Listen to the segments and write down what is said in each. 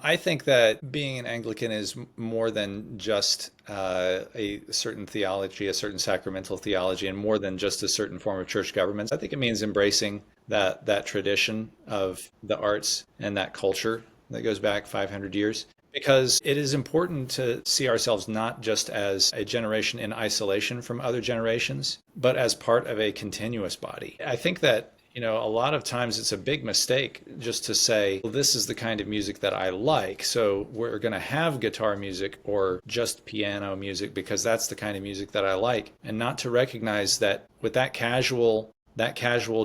I think that being an Anglican is more than just a certain theology, a certain sacramental theology, and more than just a certain form of church government. I think it means embracing that tradition of the arts and that culture that goes back 500 years. Because it is important to see ourselves not just as a generation in isolation from other generations, but as part of a continuous body. I think that a lot of times it's a big mistake just to say, well, this is the kind of music that I like. So we're going to have guitar music or just piano music because that's the kind of music that I like. And not to recognize that with that casual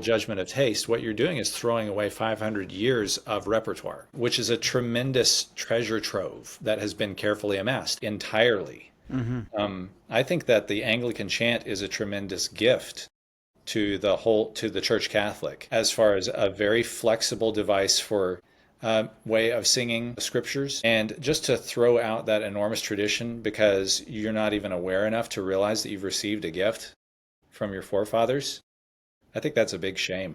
judgment of taste, what you're doing is throwing away 500 years of repertoire, which is a tremendous treasure trove that has been carefully amassed entirely. I think that the Anglican chant is a tremendous gift to the Church Catholic as far as a very flexible device for way of singing scriptures, and just to throw out that enormous tradition because you're not even aware enough to realize that you've received a gift from your forefathers. I think that's a big shame.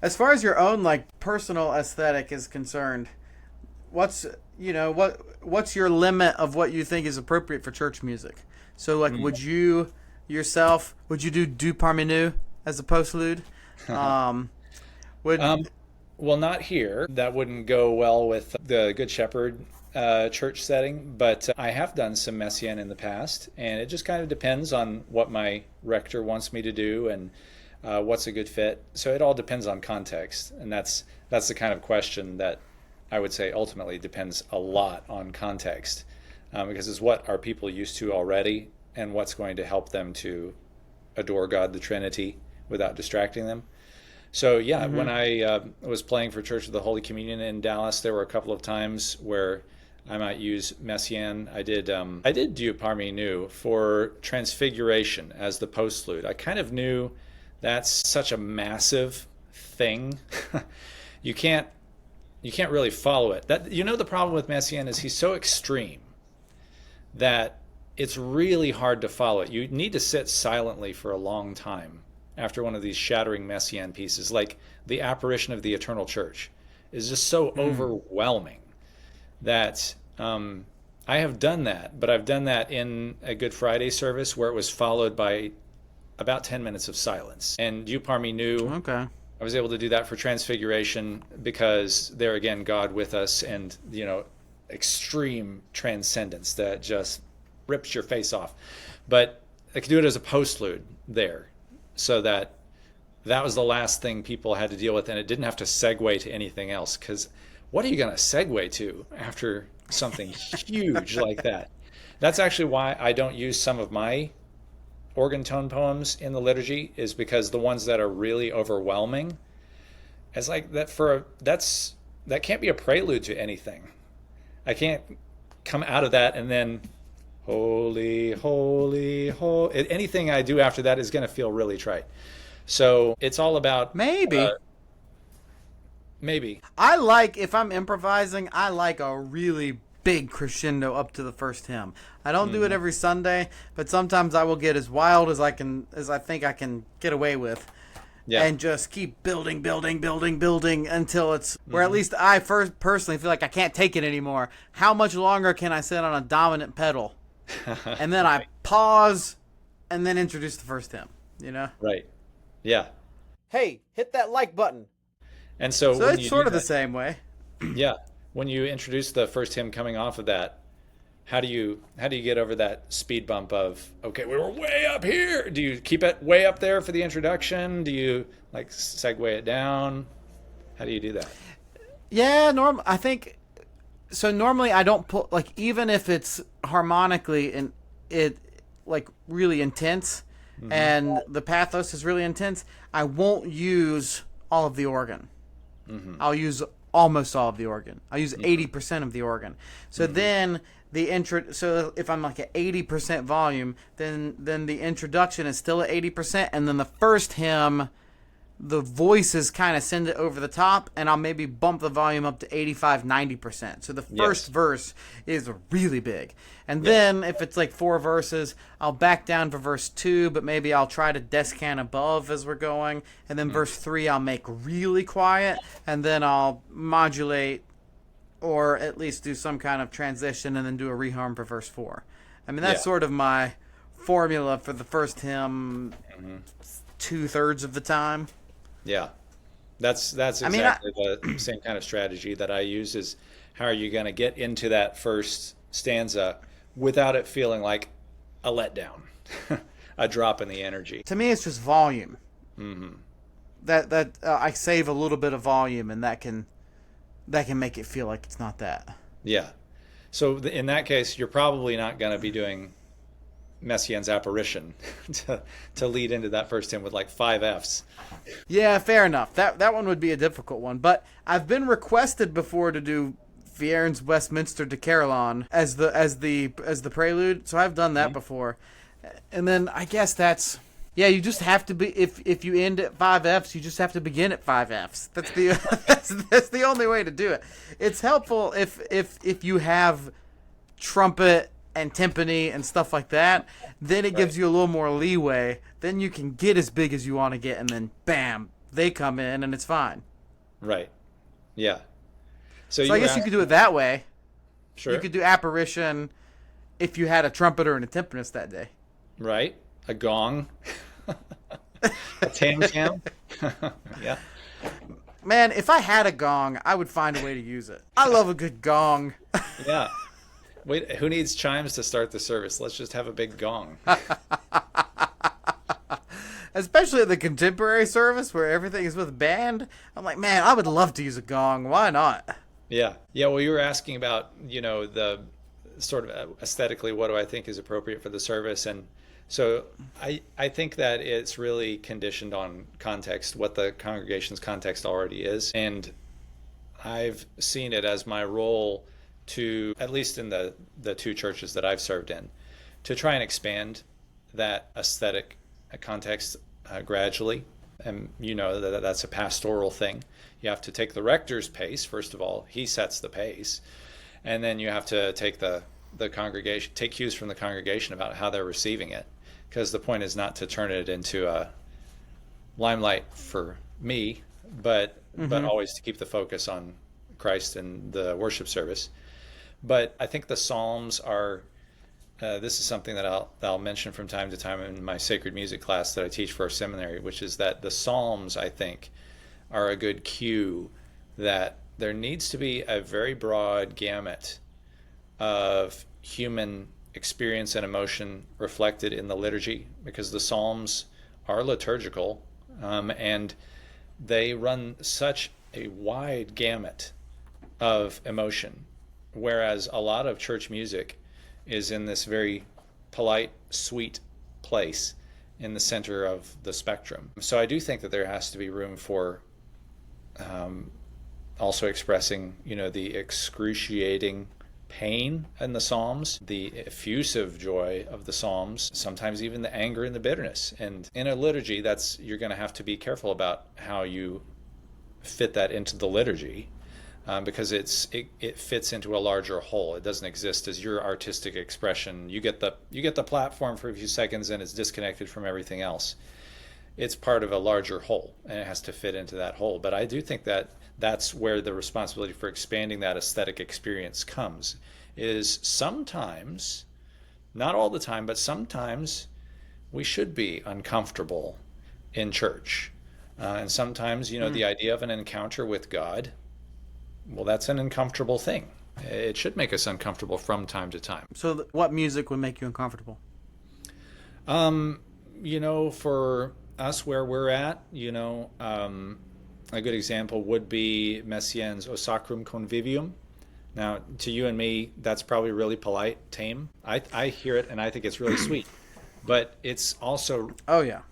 As far as your own like personal aesthetic is concerned, what's what's your limit of what you think is appropriate for church music? So like, would you yourself do parmenu as a postlude? Would Well, not here. That wouldn't go well with the Good Shepherd church setting, but I have done some Messiaen in the past, and it just kind of depends on what my rector wants me to do and what's a good fit. So it all depends on context, and that's the kind of question that I would say ultimately depends a lot on context, because it's what are people used to already, and what's going to help them to adore God the Trinity without distracting them. So yeah, when I was playing for Church of the Holy Communion in Dallas, there were a couple of times where I might use Messiaen. I did do Parmenu for Transfiguration as the postlude. I kind of knew that's such a massive thing. you can't you can't really follow it. The problem with Messiaen is he's so extreme that it's really hard to follow it. You need to sit silently for a long time after one of these shattering Messiaen pieces, like the apparition of the eternal church is just so overwhelming that I have done that, but I've done that in a Good Friday service where it was followed by about 10 minutes of silence. And You Parmi knew Okay. I was able to do that for Transfiguration because there again, God with us and, extreme transcendence that just rips your face off. But I could do it as a postlude there so that was the last thing people had to deal with, and it didn't have to segue to anything else, because what are you going to segue to after something huge like that? That's actually why I don't use some of my organ tone poems in the liturgy, is because the ones that are really overwhelming, it's like that can't be a prelude to anything. I can't come out of that and then holy, holy, holy. Anything I do after that is going to feel really trite. So it's all about Maybe. maybe. If I'm improvising, I like a really big crescendo up to the first hymn. I don't do it every Sunday, but sometimes I will get as wild as I think I can get away with. Yeah. And just keep building, building, building, building until it's where at least I first personally feel like I can't take it anymore. How much longer can I sit on a dominant pedal? And then I pause and then introduce the first hymn, you know? Right. Yeah. Hey, hit that like button. And so So when it's you sort do of the that, same way. yeah, when you introduce the first hymn coming off of that, how do you get over that speed bump of, okay, we were way up here? Do you keep it way up there for the introduction? Do you like segue it down? How do you do that? Yeah, I think so. Normally, I don't put like, even if it's harmonically and it like really intense, and the pathos is really intense, I won't use all of the organ. I'll use almost all of the organ. I'll use 80% of the organ. So then the intro. So if I'm like at 80% volume, then the introduction is still at 80%, and then the first hymn, the voices kind of send it over the top, and I'll maybe bump the volume up to 85, 90%. So the first verse is really big. And then if it's like 4 verses, I'll back down for verse 2, but maybe I'll try to descant above as we're going. And then verse 3, I'll make really quiet, and then I'll modulate or at least do some kind of transition and then do a reharm for verse 4. I mean, that's sort of my formula for the first hymn 2/3 of the time. Yeah, that's exactly the same kind of strategy that I use. Is how are you going to get into that first stanza without it feeling like a letdown, a drop in the energy? To me, it's just volume. That I save a little bit of volume, and that can make it feel like it's not that. Yeah. So in that case, you're probably not going to be doing Messiaen's apparition to lead into that first hymn with like 5 Fs. Yeah, fair enough. That one would be a difficult one, but I've been requested before to do Viern's Westminster to Carillon as the prelude, so I've done that before. And then I guess that's you just have to be if you end at 5 Fs, you just have to begin at 5 Fs. That's the that's the only way to do it. It's helpful if you have trumpet and timpani and stuff like that, then it gives you a little more leeway. Then you can get as big as you want to get, and then bam, they come in and it's fine. Right. Yeah. So I guess you could do it that way. Sure. You could do apparition if you had a trumpeter and a timpanist that day. Right. A gong. A tam-tam. Yeah. Man, if I had a gong, I would find a way to use it. I love a good gong. Yeah. Wait, who needs chimes to start the service? Let's just have a big gong. Especially at the contemporary service where everything is with a band. I'm like, man, I would love to use a gong. Why not? Yeah. Yeah, well, you were asking about, the sort of aesthetically, what do I think is appropriate for the service? And so I think that it's really conditioned on context, what the congregation's context already is. And I've seen it as my role to, at least in the 2 churches that I've served in, to try and expand that aesthetic context gradually. And that's a pastoral thing. You have to take the rector's pace, first of all. He sets the pace. And then you have to take the congregation, take cues from the congregation about how they're receiving it. Because the point is not to turn it into a limelight for me, but always to keep the focus on Christ and the worship service. But I think the Psalms are, this is something that I'll mention from time to time in my sacred music class that I teach for our seminary, which is that the Psalms, I think, are a good cue that there needs to be a very broad gamut of human experience and emotion reflected in the liturgy, because the Psalms are liturgical, and they run such a wide gamut of emotion. Whereas a lot of church music is in this very polite, sweet place in the center of the spectrum. So I do think that there has to be room for also expressing, the excruciating pain in the Psalms, the effusive joy of the Psalms, sometimes even the anger and the bitterness. And in a liturgy, you're going to have to be careful about how you fit that into the liturgy. Because it fits into a larger whole. It doesn't exist as your artistic expression. You get the platform for a few seconds and it's disconnected from everything else. It's part of a larger whole and it has to fit into that whole. But I do think that that's where the responsibility for expanding that aesthetic experience comes. Is sometimes, not all the time, but sometimes we should be uncomfortable in church. And sometimes, the idea of an encounter with God, well, that's an uncomfortable thing. It should make us uncomfortable from time to time. So what music would make you uncomfortable? For us where we're at, a good example would be Messiaen's O Sacrum Convivium. Now, to you and me, that's probably really polite, tame. I hear it and I think it's really sweet. But it's also, Oh, yeah.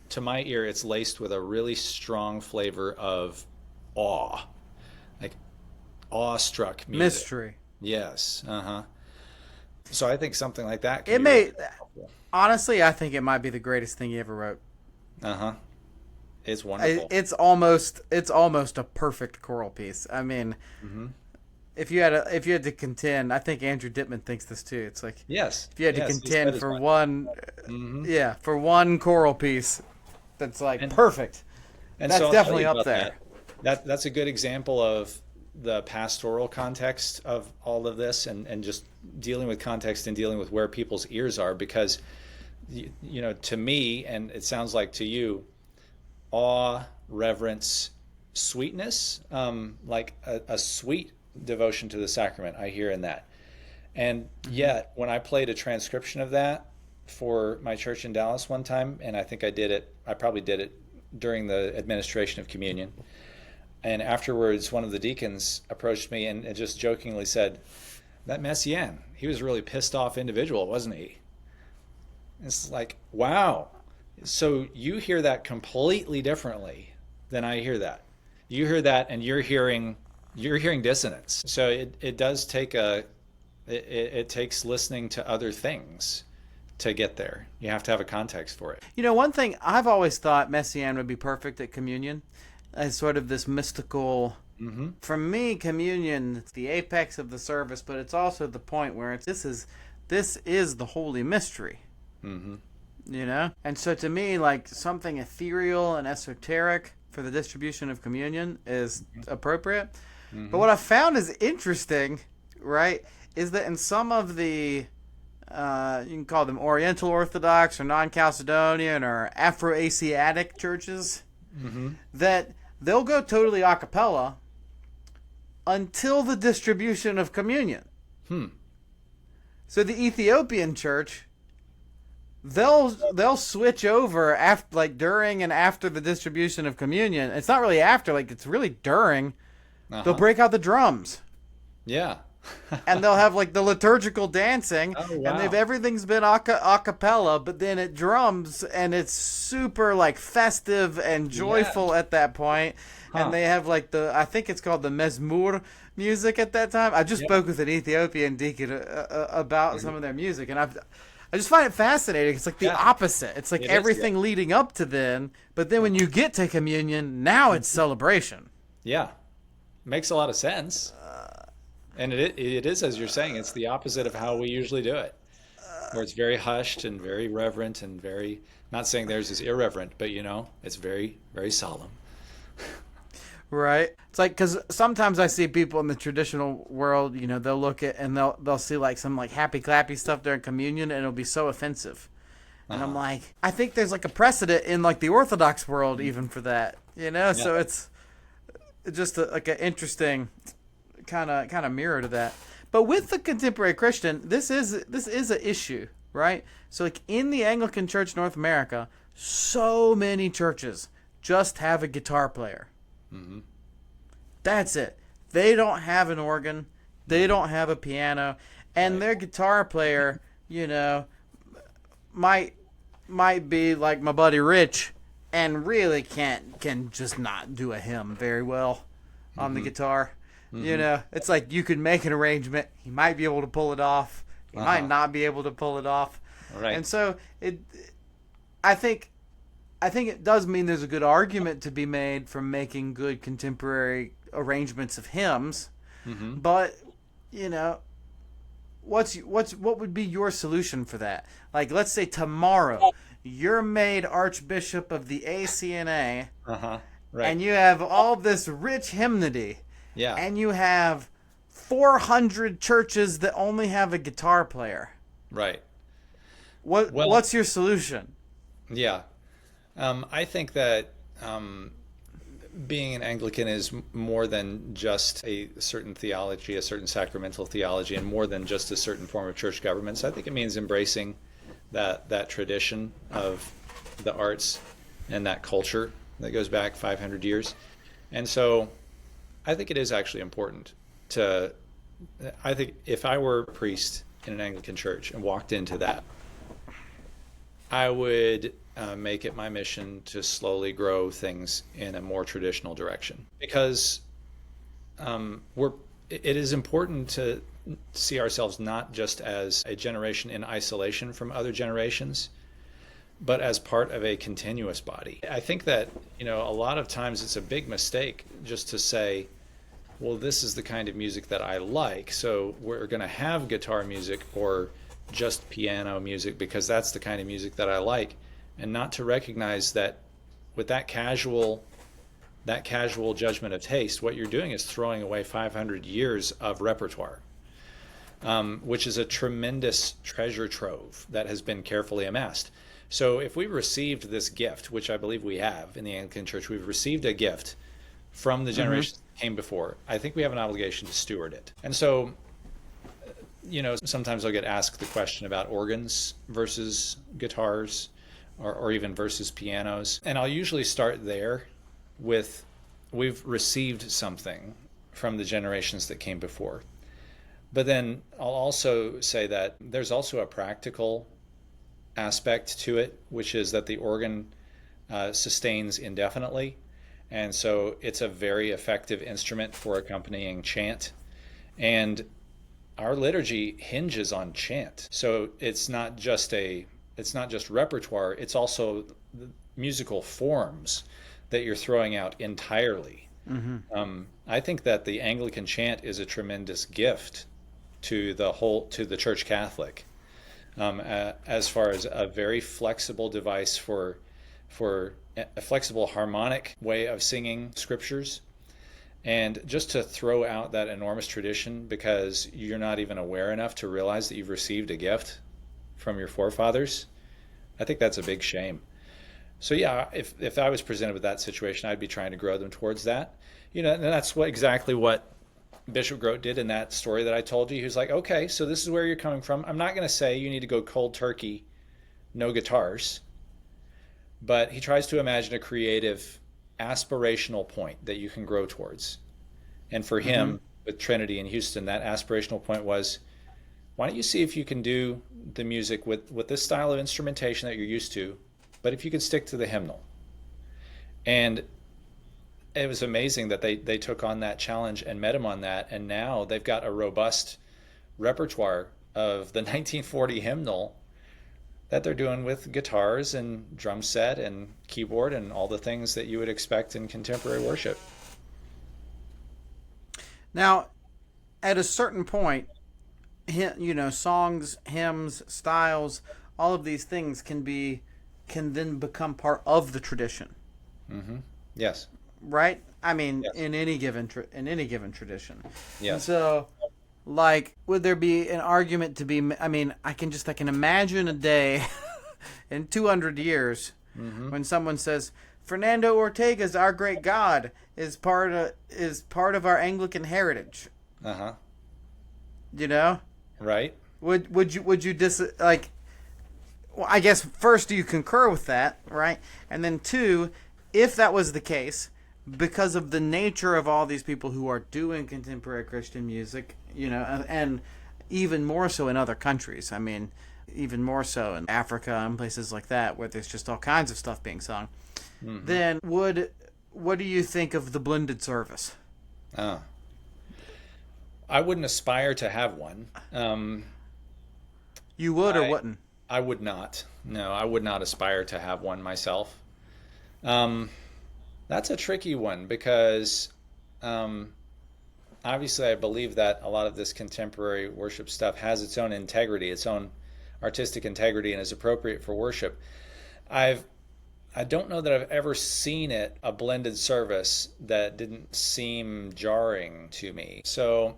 to my ear, it's laced with a really strong flavor of awe, like awestruck music. Mystery. Yes. So I think something like that can It be may, really helpful. honestly, I think it might be the greatest thing he ever wrote. It's wonderful. It's almost a perfect choral piece. I mean, if you had to contend, I think Andrew Dittman thinks this too. It's like, Yes. if you had to Yes, he said contend as for much. one, for one choral piece, that's like perfect. And That's so I'll tell definitely you up about there. That's a good example of the pastoral context of all of this, and just dealing with context and dealing with where people's ears are, because to me, and it sounds like to you, awe, reverence, sweetness, like a sweet devotion to the sacrament, I hear in that. And yet, when I played a transcription of that for my church in Dallas one time, and I think I probably did it during the administration of communion. And afterwards, one of the deacons approached me and just jokingly said, "That Messiaen, he was a really pissed off individual, wasn't he?" It's like, wow. So you hear that completely differently than I hear that. You hear that and you're hearing dissonance. So it does take it takes listening to other things to get there. You have to have a context for it. One thing I've always thought Messiaen would be perfect at communion, as sort of this mystical. For me, communion, it's the apex of the service, but it's also the point where this is the holy mystery. And so to me, like, something ethereal and esoteric for the distribution of communion is appropriate. But what I found is interesting, right, is that in some of the you can call them Oriental Orthodox or non-Chalcedonian or Afro-Asiatic churches, that they'll go totally a cappella until the distribution of communion. So the Ethiopian church, they'll switch over after, like, during and after the distribution of communion. It's not really after, like, it's really during. They'll break out the drums. Yeah. And they'll have, like, the liturgical dancing. Oh, wow. And everything's been a cappella, but then it drums, and it's super, like, festive and joyful at that point. And they have, like, I think it's called the mezmur music at that time. I just spoke with an Ethiopian deacon about some of their music, and I just find it fascinating. It's like the opposite. It's like everything leading up to then, but then when you get to communion, now it's celebration. Yeah. Makes a lot of sense. And it is, as you're saying, it's the opposite of how we usually do it, where it's very hushed and very reverent and very, not saying theirs is irreverent, but it's very, very solemn. Right. It's like, because sometimes I see people in the traditional world, they'll look at and they'll see, like, some, like, happy clappy stuff during communion, and it'll be so offensive. And I'm like, I think there's, like, a precedent in, like, the Orthodox world even for that, So it's just like an interesting kind of mirror to that. But with the contemporary Christian, this is an issue, right? So, like, in the Anglican Church North America, so many churches just have a guitar player. That's it. They don't have an organ. They don't have a piano, and their guitar player, might be like my buddy Rich, and really can just not do a hymn very well on the guitar. It's like you could make an arrangement. He might be able to pull it off. He might not be able to pull it off. Right. And so I think it does mean there's a good argument to be made for making good contemporary arrangements of hymns. But what would be your solution for that? Like, let's say tomorrow you're made Archbishop of the ACNA, Right. and you have all this rich hymnody. Yeah. And you have 400 churches that only have a guitar player. Right. What's your solution? Yeah. I think that being an Anglican is more than just a certain theology, a certain sacramental theology, and more than just a certain form of church government. So I think it means embracing that tradition of the arts and that culture that goes back 500 years. And so I think it is actually important to, I think if I were a priest in an Anglican church and walked into that, I would make it my mission to slowly grow things in a more traditional direction because it is important to see ourselves not just as a generation in isolation from other generations, but as part of a continuous body. I think that, a lot of times it's a big mistake just to say, well, this is the kind of music that I like, so we're going to have guitar music or just piano music because that's the kind of music that I like, and not to recognize that with that casual judgment of taste, what you're doing is throwing away 500 years of repertoire, which is a tremendous treasure trove that has been carefully amassed. So if we received this gift, which I believe we have in the Anglican Church, we've received a gift from the generations that came before, I think we have an obligation to steward it. And so, sometimes I'll get asked the question about organs versus guitars or even versus pianos. And I'll usually start there with, we've received something from the generations that came before. But then I'll also say that there's also a practical aspect to it, which is that the organ sustains indefinitely. And so it's a very effective instrument for accompanying chant. And our liturgy hinges on chant. So it's not just repertoire, it's also the musical forms that you're throwing out entirely. I think that the Anglican chant is a tremendous gift to the Church Catholic, as far as a very flexible device for a flexible harmonic way of singing scriptures, and just to throw out that enormous tradition because you're not even aware enough to realize that you've received a gift from your forefathers. I think that's a big shame. So yeah, if I was presented with that situation, I'd be trying to grow them towards that. And that's exactly what Bishop Grote did in that story that I told you. He was like, okay, so this is where you're coming from. I'm not going to say you need to go cold turkey, no guitars, but he tries to imagine a creative, aspirational point that you can grow towards. And for him, with Trinity in Houston, that aspirational point was, why don't you see if you can do the music with this style of instrumentation that you're used to, but if you could stick to the hymnal. And it was amazing that they took on that challenge and met him on that, and now they've got a robust repertoire of the 1940 hymnal that they're doing with guitars and drum set and keyboard and all the things that you would expect in contemporary worship. Now, at a certain point, songs, hymns, styles, all of these things can then become part of the tradition. Yes. Right? I mean, yes. in any given tradition. Yes. And so, would there be an argument to be? I mean, I can imagine a day in 200 years when someone says Fernando Ortega's "Our Great God" is part of our Anglican heritage. Right. Would you well, I guess first, do you concur with that, right? And then two, if that was the case, because of the nature of all these people who are doing contemporary Christian music, and even more so in other countries. I mean, even more so in Africa and places like that where there's just all kinds of stuff being sung. Then what do you think of the blended service? I wouldn't aspire to have one. You would or wouldn't? I would not. No, I would not aspire to have one myself. That's a tricky one because obviously I believe that a lot of this contemporary worship stuff has its own integrity, its own artistic integrity, and is appropriate for worship. I don't know that I've ever seen a blended service that didn't seem jarring to me. So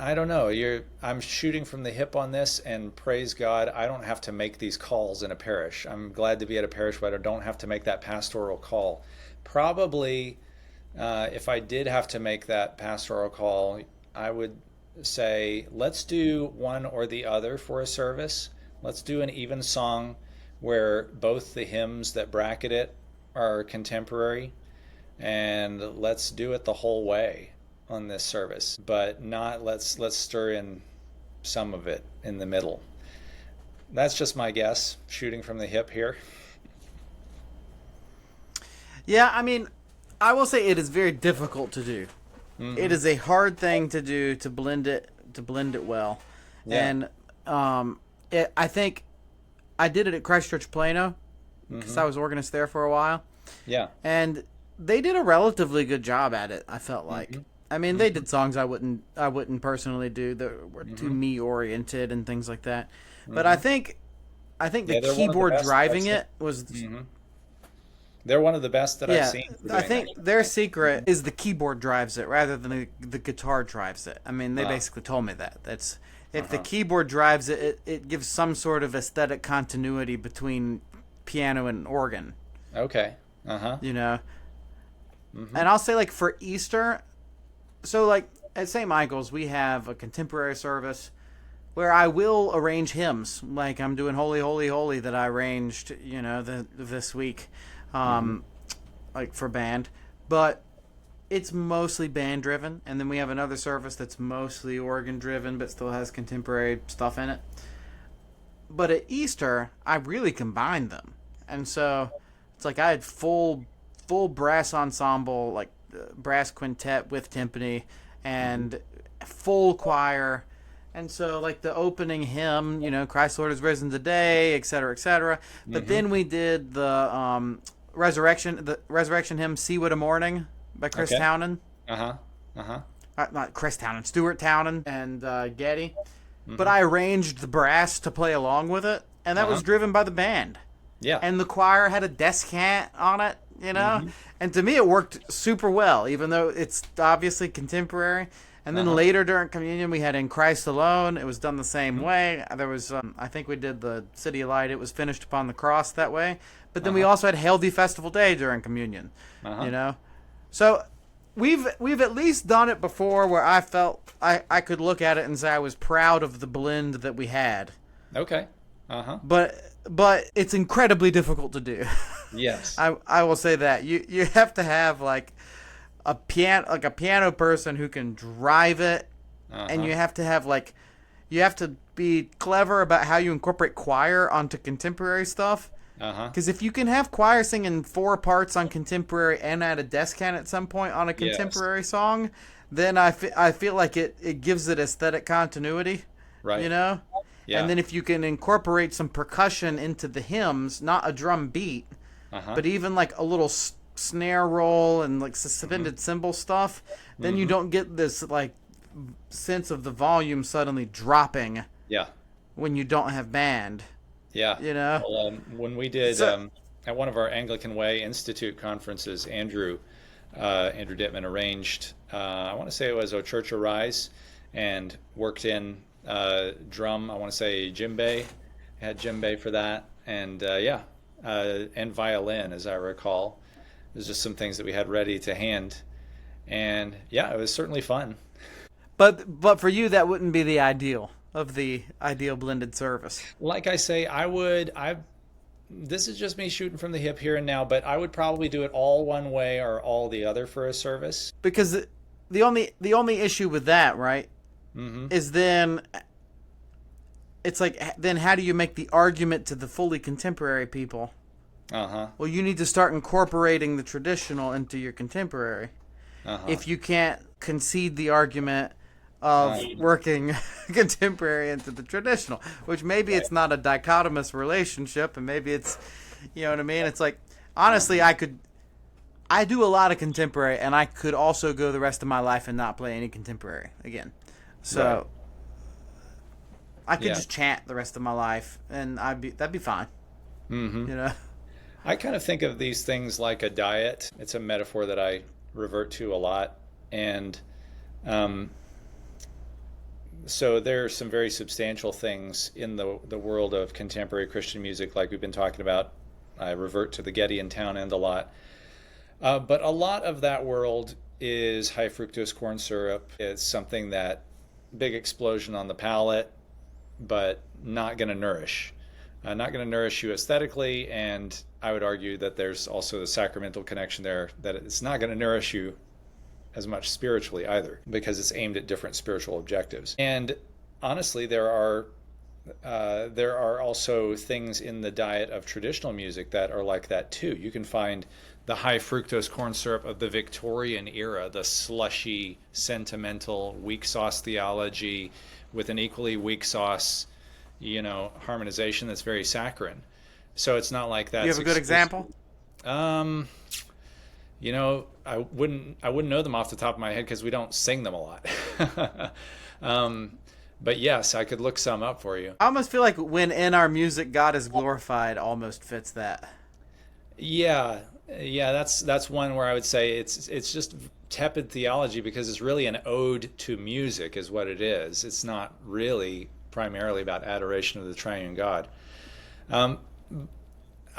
I don't know. I'm shooting from the hip on this, and praise God, I don't have to make these calls in a parish. I'm glad to be at a parish, but I don't have to make that pastoral call. Probably, if I did have to make that pastoral call, I would say, let's do one or the other for a service. Let's do an even song where both the hymns that bracket it are contemporary, and let's do it the whole way on this service, but not let's stir in some of it in the middle. That's just my guess, shooting from the hip here. Yeah, I mean, I will say it is very difficult to do. Mm-hmm. It is a hard thing to do, to blend it well. Yeah. And I think I did it at Christ Church Plano because I was organist there for a while. Yeah. And they did a relatively good job at it, I felt like. Mm-hmm. I mean, they did songs I wouldn't personally do that were too me oriented and things like that. But I think the keyboard driving it was. They're one of the best that I've seen. I think their secret is the keyboard drives it rather than the guitar drives it. I mean, they basically told me that. That's if the keyboard drives it, it gives some sort of aesthetic continuity between piano and organ. Okay. You know. Mm-hmm. And I'll say, like, for Easter. So, like, at St. Michael's, we have a contemporary service where I will arrange hymns. Like, I'm doing Holy, Holy, Holy that I arranged, you know, this week, like, for band. But it's mostly band-driven. And then we have another service that's mostly organ-driven but still has contemporary stuff in it. But at Easter, I really combined them. And so it's like I had full brass ensemble, like, brass quintet with timpani and full choir. And so, like, the opening hymn, you know, Christ Lord is risen today, et cetera, et cetera. But then we did the resurrection hymn, See What a Morning, by Chris Townend. Not Chris Townend, Stuart Townend and Getty. But I arranged the brass to play along with it, and that was driven by the band. Yeah. And the choir had a descant on it, you know? And to me, it worked super well, even though it's obviously contemporary. And then later during communion, we had In Christ Alone. It was done the same way. There was, I think we did the City of Light. It was finished upon the cross that way. But then we also had Hail Thee Festival Day during communion, you know? So we've at least done it before where I felt I could look at it and say I was proud of the blend that we had. Okay. But it's incredibly difficult to do. Yes. I will say that. You have to have like a piano person who can drive it, and you have to have be clever about how you incorporate choir onto contemporary stuff. Because if you can have choir singing 4 parts on contemporary and add a descant at some point on a contemporary song, then I feel like it gives it aesthetic continuity. Right. You know? Yeah. And then if you can incorporate some percussion into the hymns, not a drum beat, but even like a little snare roll and like suspended cymbal stuff, then you don't get this like sense of the volume suddenly dropping. Yeah. When you don't have band. Yeah. You know? Well, when we did at one of our Anglican Way Institute conferences, Andrew Dittman arranged, I want to say it was O Church Arise, and worked in drum, I want to say djembe, had djembe for that, and and violin, as I recall. There's just some things that we had ready to hand, and it was certainly fun. But for you, that wouldn't be the ideal of the ideal blended service. Like I say, this is just me shooting from the hip here and now, but I would probably do it all one way or all the other for a service. Because the only issue with that, right, is then it's like, then how do you make the argument to the fully contemporary people? Well, you need to start incorporating the traditional into your contemporary. If you can't concede the argument of working contemporary into the traditional, which maybe it's not a dichotomous relationship, and maybe it's, you know what I mean? It's like, honestly, I do a lot of contemporary, and I could also go the rest of my life and not play any contemporary again. So I could just chant the rest of my life, and that'd be fine. You know? I kind of think of these things like a diet. It's a metaphor that I revert to a lot, and So there are some very substantial things in the world of contemporary Christian music, like we've been talking about. I revert to the Getty and Town End a lot. But a lot of that world is high fructose corn syrup. It's something that big explosion on the palate, but not going to nourish. Not going to nourish you aesthetically, and I would argue that there's also the sacramental connection there, that it's not going to nourish you as much spiritually either, because it's aimed at different spiritual objectives. And honestly, there are also things in the diet of traditional music that are like that too. You can find the high fructose corn syrup of the Victorian era, the slushy, sentimental, weak sauce theology with an equally weak sauce, harmonization that's very saccharine. So it's not like that. You have a good example? I wouldn't know them off the top of my head because we don't sing them a lot. But yes, I could look some up for you. I almost feel like when in our music God is glorified almost fits that. Yeah, that's one where I would say it's just tepid theology, because it's really an ode to music is what it is. It's not really primarily about adoration of the triune God. I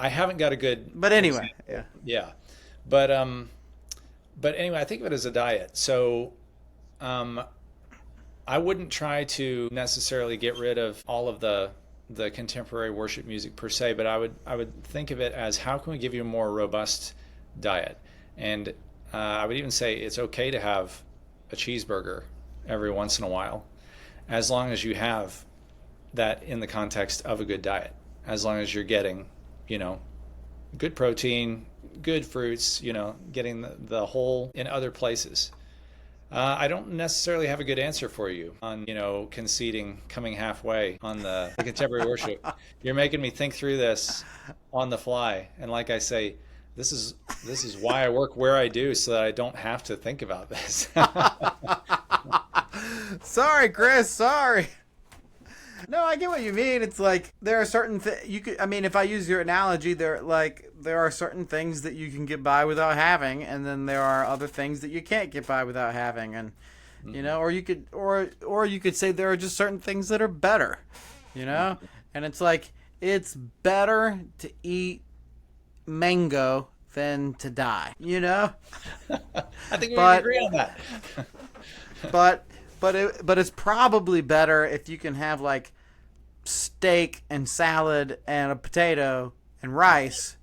haven't got a good... But anyway, example. Yeah. But anyway, I think of it as a diet. So I wouldn't try to necessarily get rid of all of the contemporary worship music per se, but I would think of it as, how can we give you a more robust diet? And I would even say it's okay to have a cheeseburger every once in a while, as long as you have that in the context of a good diet, as long as you're getting, good protein, good fruits, getting the whole in other places. I don't necessarily have a good answer for you on, conceding, coming halfway on the contemporary worship. You're making me think through this on the fly. And like I say, this is why I work where I do, so that I don't have to think about this. Sorry, Chris. Sorry. No, I get what you mean. It's like there are certain if I use your analogy, there are certain things that you can get by without having, and then there are other things that you can't get by without having, and or you could say there are just certain things that are better, and it's like it's better to eat mango than to die, I think we agree on that. But it's probably better if you can have like steak and salad and a potato and rice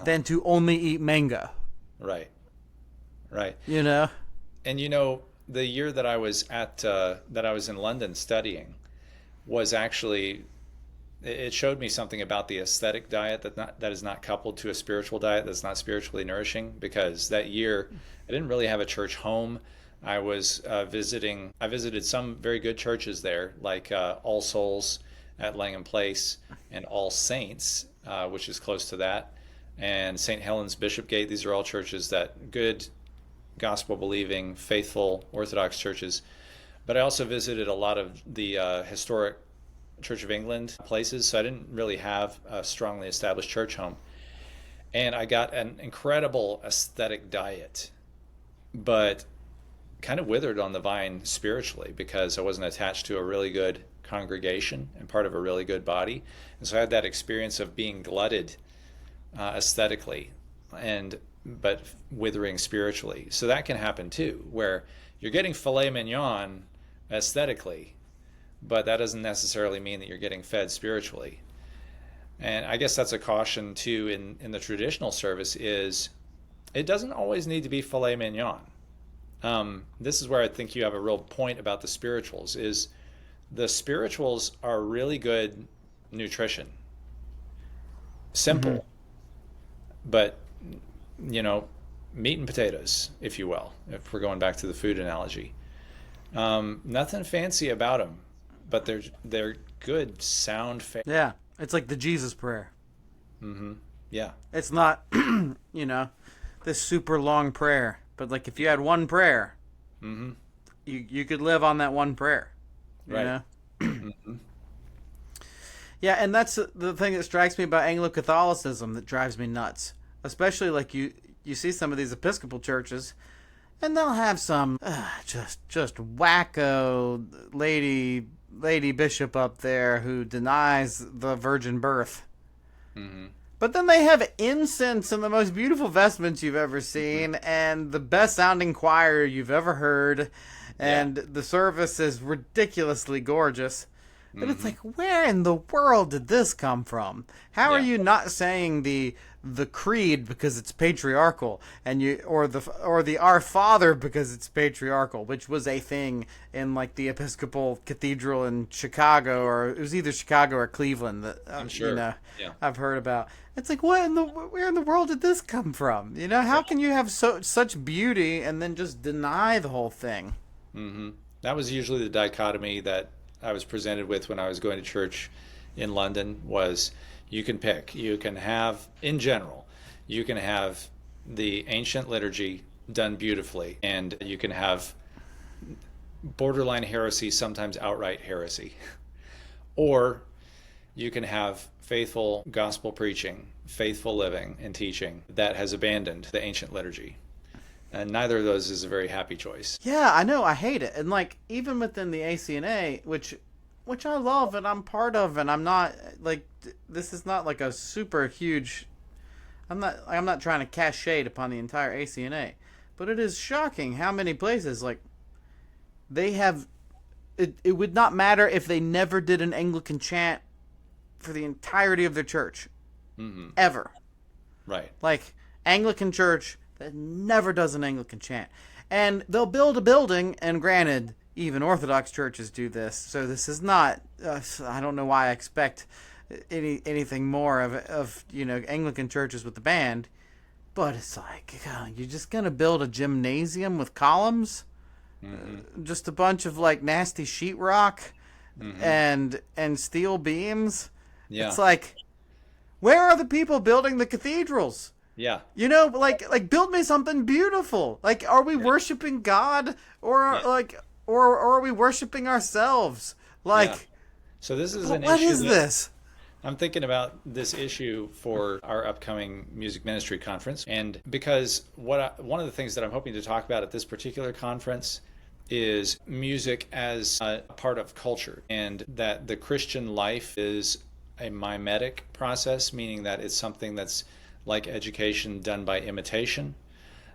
than to only eat mango. Right. And the year that I was in London studying was actually, it showed me something about the aesthetic diet that is not coupled to a spiritual diet, that's not spiritually nourishing, because that year I didn't really have a church home. I was I visited some very good churches there, like All Souls at Langham Place, and All Saints, which is close to that, and St. Helens Bishopgate. These are all churches that good, gospel-believing, faithful, Orthodox churches. But I also visited a lot of the historic Church of England places, so I didn't really have a strongly established church home. And I got an incredible aesthetic diet, but kind of withered on the vine spiritually, because I wasn't attached to a really good congregation and part of a really good body. And so I had that experience of being glutted aesthetically, but withering spiritually. So that can happen too, where you're getting filet mignon aesthetically, but that doesn't necessarily mean that you're getting fed spiritually. And I guess that's a caution too in the traditional service, is it doesn't always need to be filet mignon. This is where I think you have a real point about the spirituals, is the spirituals are really good nutrition. Simple, but, meat and potatoes, if you will, if we're going back to the food analogy. Nothing fancy about them, but they're good, sound. Yeah, it's like the Jesus prayer. Yeah. It's not, this super long prayer. But like if you had one prayer, you could live on that one prayer. You know? Yeah, and that's the thing that strikes me about Anglo-Catholicism that drives me nuts. Especially like you see some of these Episcopal churches, and they'll have some just wacko lady bishop up there who denies the virgin birth. Mm-hmm. But then they have incense and the most beautiful vestments you've ever seen, and the best sounding choir you've ever heard, and the service is ridiculously gorgeous. But it's like, where in the world did this come from? How are you not saying the creed because it's patriarchal, and or the Our Father because it's patriarchal, which was a thing in like the Episcopal Cathedral in Chicago, or it was either Chicago or Cleveland that I'm sure. I've heard about. It's like, where in the world did this come from? How can you have such beauty and then just deny the whole thing? Mm-hmm. That was usually the dichotomy that I was presented with when I was going to church in London. Was you can pick. You can have, in general, you can have the ancient liturgy done beautifully, and you can have borderline heresy, sometimes outright heresy. Or you can have faithful gospel preaching, faithful living and teaching that has abandoned the ancient liturgy. And neither of those is a very happy choice. Yeah, I know. I hate it. And like, even within the ACNA, which I love and I'm part of, and I'm not like, this is not like a super huge, I'm not trying to cast shade upon the entire ACNA, but it is shocking how many places, like, they have, it would not matter if they never did an Anglican chant for the entirety of their church. Mm-hmm. Ever. Right. Like, Anglican church that never does an Anglican chant. And they'll build a building, and granted, even Orthodox churches do this, so this is not, I don't know why I expect anything more of Anglican churches with the band, but it's like, you're just going to build a gymnasium with columns? Mm-hmm. Just a bunch of, like, nasty sheetrock and steel beams? Yeah. It's like, where are the people building the cathedrals? Yeah. Like build me something beautiful. Like, are we worshiping God, or or are we worshiping ourselves? Like, so this is an issue. What is this? I'm thinking about this issue for our upcoming music ministry conference, and because one of the things that I'm hoping to talk about at this particular conference is music as a part of culture, and that the Christian life is a mimetic process, meaning that it's something that's like education, done by imitation,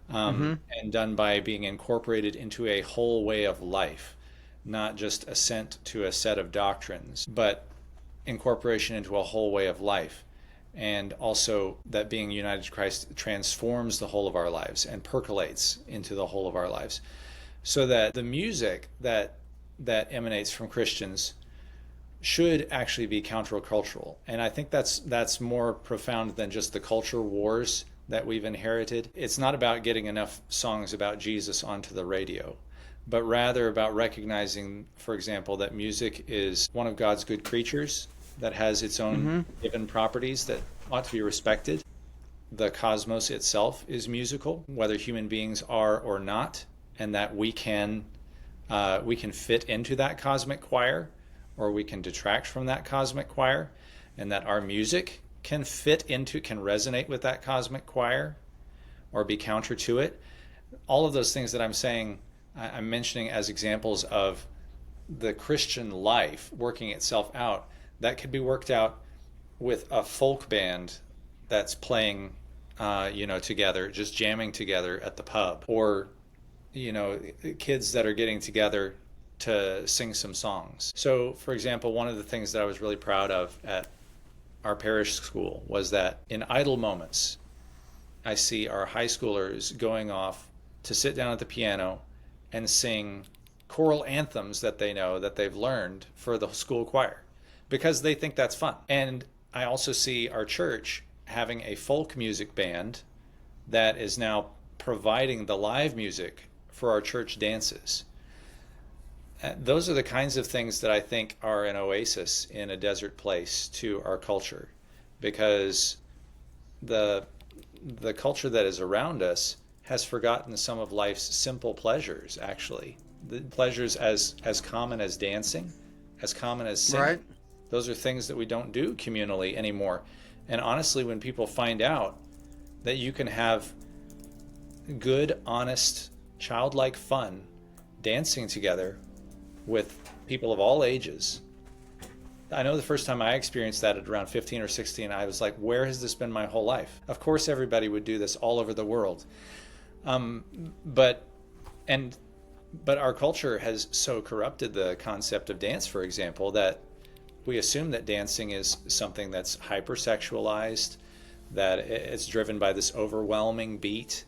and done by being incorporated into a whole way of life, not just assent to a set of doctrines, but incorporation into a whole way of life. And also that being united to Christ transforms the whole of our lives and percolates into the whole of our lives. So that the music that emanates from Christians should actually be countercultural. And I think that's more profound than just the culture wars that we've inherited. It's not about getting enough songs about Jesus onto the radio, but rather about recognizing, for example, that music is one of God's good creatures that has its own given properties that ought to be respected. The cosmos itself is musical, whether human beings are or not, and that we can fit into that cosmic choir, or we can detract from that cosmic choir, and that our music can resonate with that cosmic choir or be counter to it. All of those things that I'm mentioning as examples of the Christian life working itself out, that could be worked out with a folk band that's playing, together, just jamming together at the pub, or, kids that are getting together to sing some songs. So, for example, one of the things that I was really proud of at our parish school was that in idle moments, I see our high schoolers going off to sit down at the piano and sing choral anthems that they know, that they've learned for the school choir, because they think that's fun. And I also see our church having a folk music band that is now providing the live music for our church dances. Those are the kinds of things that I think are an oasis in a desert place to our culture, because the culture that is around us has forgotten some of life's simple pleasures, actually. The pleasures as common as dancing, as common as singing. Right. Those are things that we don't do communally anymore. And honestly, when people find out that you can have good, honest childlike fun, dancing together with people of all ages. I know the first time I experienced that at around 15 or 16, I was like, where has this been my whole life? Of course, everybody would do this all over the world. But our culture has so corrupted the concept of dance, for example, that we assume that dancing is something that's hypersexualized, that it's driven by this overwhelming beat,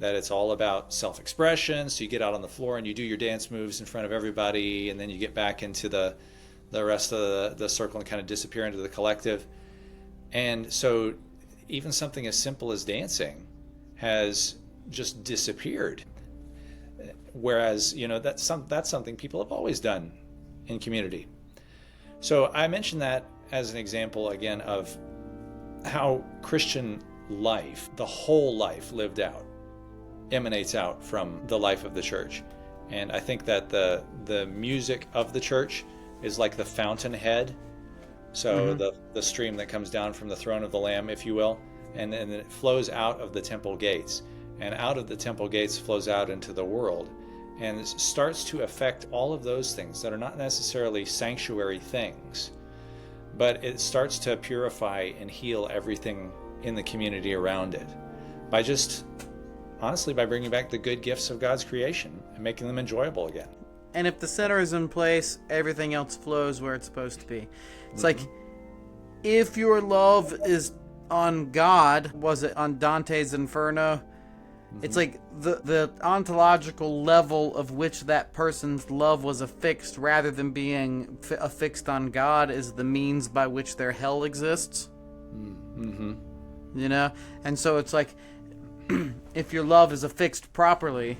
that it's all about self-expression. So you get out on the floor and you do your dance moves in front of everybody, and then you get back into the rest of the circle and kind of disappear into the collective. And so even something as simple as dancing has just disappeared. Whereas, that's something people have always done in community. So I mentioned that as an example, again, of how Christian life, the whole life lived out, emanates out from the life of the church. And I think that the music of the church is like the fountainhead. So the stream that comes down from the throne of the Lamb, if you will, and then it flows out of the temple gates. And out of the temple gates flows out into the world, and it starts to affect all of those things that are not necessarily sanctuary things, but it starts to purify and heal everything in the community around it by just, honestly, by bringing back the good gifts of God's creation and making them enjoyable again. And if the center is in place, everything else flows where it's supposed to be. It's like, if your love is on God, was it on Dante's Inferno? It's like the ontological level of which that person's love was affixed, rather than being affixed on God, is the means by which their hell exists. And so it's like, if your love is affixed properly,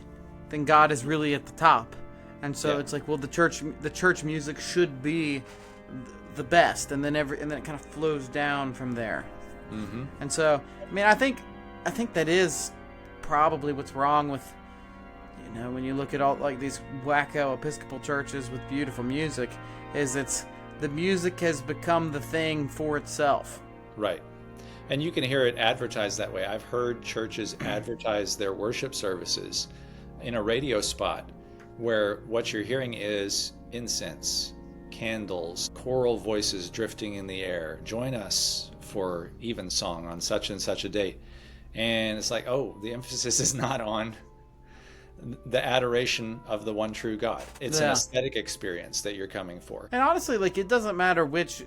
then God is really at the top. And so it's like, well, the church music should be the best, and then it kind of flows down from there. And so, I mean, I think that is probably what's wrong with, when you look at all like these wacko Episcopal churches with beautiful music, is the music has become the thing for itself. Right. And you can hear it advertised that way. I've heard churches advertise their worship services in a radio spot where what you're hearing is incense, candles, choral voices drifting in the air. Join us for evensong on such and such a date. And it's like, oh, the emphasis is not on the adoration of the one true God. It's an aesthetic experience that you're coming for. And honestly, like, it doesn't matter which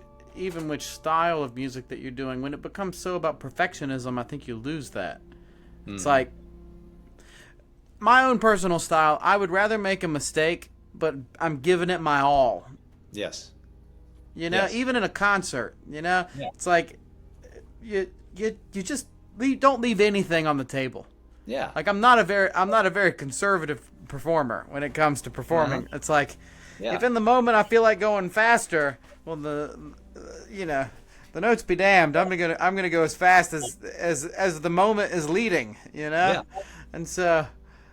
style of music that you're doing. When it becomes so about perfectionism, I think you lose that. It's like, my own personal style, I would rather make a mistake, but I'm giving it my all. Yes. Even in a concert, it's like, you just don't leave anything on the table. Yeah. Like, I'm not a very conservative performer when it comes to performing. It's like, if in the moment I feel like going faster, well, the notes be damned. I'm gonna go as fast as the moment is leading. Yeah. And so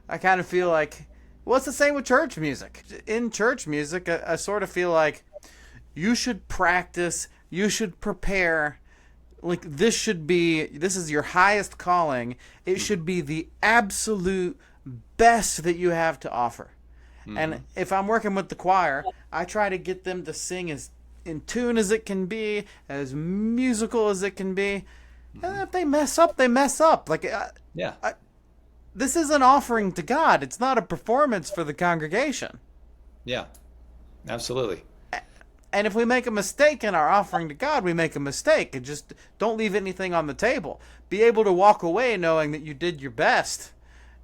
I kind of feel like, well, it's the same with church music. In church music, I sort of feel like you should practice, you should prepare. Like, this is your highest calling. It should be the absolute best that you have to offer. And if I'm working with the choir, I try to get them to sing as in tune as it can be, as musical as it can be. And if they mess up, they mess up. Like, this is an offering to God. It's not a performance for the congregation. Yeah, absolutely. And if we make a mistake in our offering to God, we make a mistake. And just don't leave anything on the table. Be able to walk away knowing that you did your best.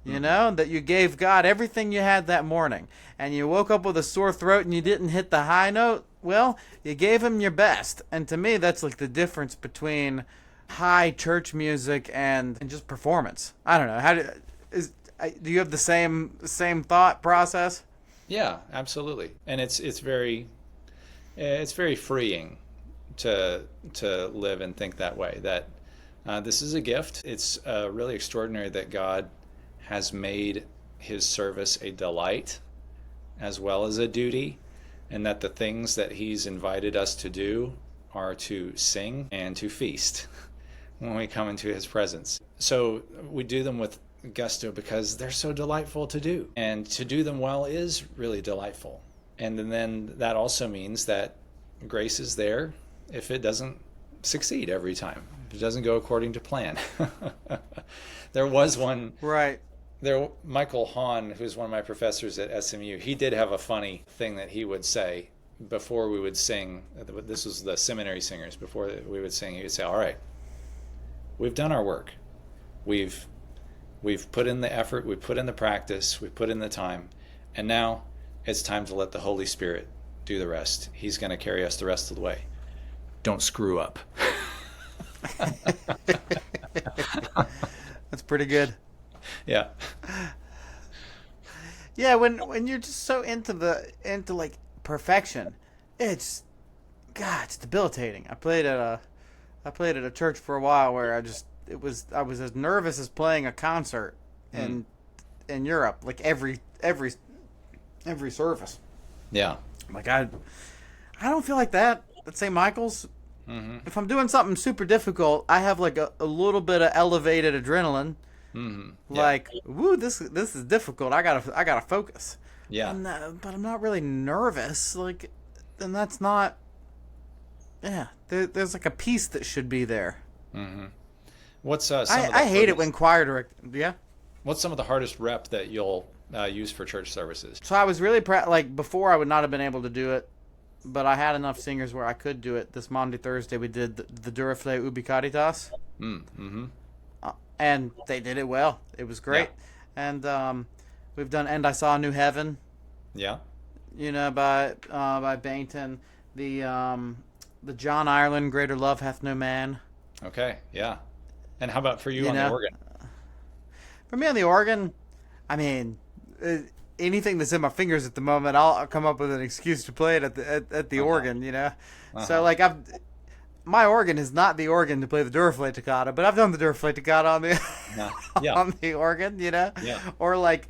That you gave God everything you had that morning. And you woke up with a sore throat and you didn't hit the high note. Well, you gave him your best. And to me, that's like the difference between high church music and just performance. I don't know. Do you have the same thought process? Yeah, absolutely. And it's very freeing to live and think that way, that this is a gift. It's really extraordinary that God has made his service a delight as well as a duty, and that the things that he's invited us to do are to sing and to feast when we come into his presence. So we do them with gusto because they're so delightful to do. And to do them well is really delightful. And then that also means that grace is there if it doesn't succeed every time, if it doesn't go according to plan. There was one. Right. Michael Hahn, who's one of my professors at SMU, he did have a funny thing that he would say before we would sing. This was the seminary singers. Before we would sing, he would say, all right, we've done our work. We've put in the effort, we've put in the practice, we've put in the time, and now it's time to let the Holy Spirit do the rest. He's going to carry us the rest of the way. Don't screw up. That's pretty good. Yeah. Yeah, when you're just so into like perfection, it's debilitating. I played at a church for a while where I was as nervous as playing a concert in Europe, like every service. Yeah. Like I don't feel like that at St. Michael's. Mm-hmm. If I'm doing something super difficult, I have like a little bit of elevated adrenaline. Mm-hmm. Like, woo, this is difficult. I gotta focus. Yeah. But I'm not really nervous. Like, and that's not. Yeah, there's like a piece that should be there. Mm-hmm. What's I hate it when choir direct. Yeah. What's some of the hardest rep that you'll use for church services? So I was really like before I would not have been able to do it, but I had enough singers where I could do it. This Maundy Thursday we did the Durafle Ubi Caritas. Mm-hmm. And they did it well. It was great. Yeah. And we've done And I Saw a New Heaven. Yeah. You know, by Bainton. The John Ireland Greater Love Hath No Man. Okay. Yeah. And how about for you on the organ? For me on the organ, I mean, anything that's in my fingers at the moment, I'll come up with an excuse to play it at the organ. You know. Uh-huh. So like my organ is not the organ to play the Durafle Toccata, but I've done the Durafle Toccata on the on the organ, you know? Yeah. Or like,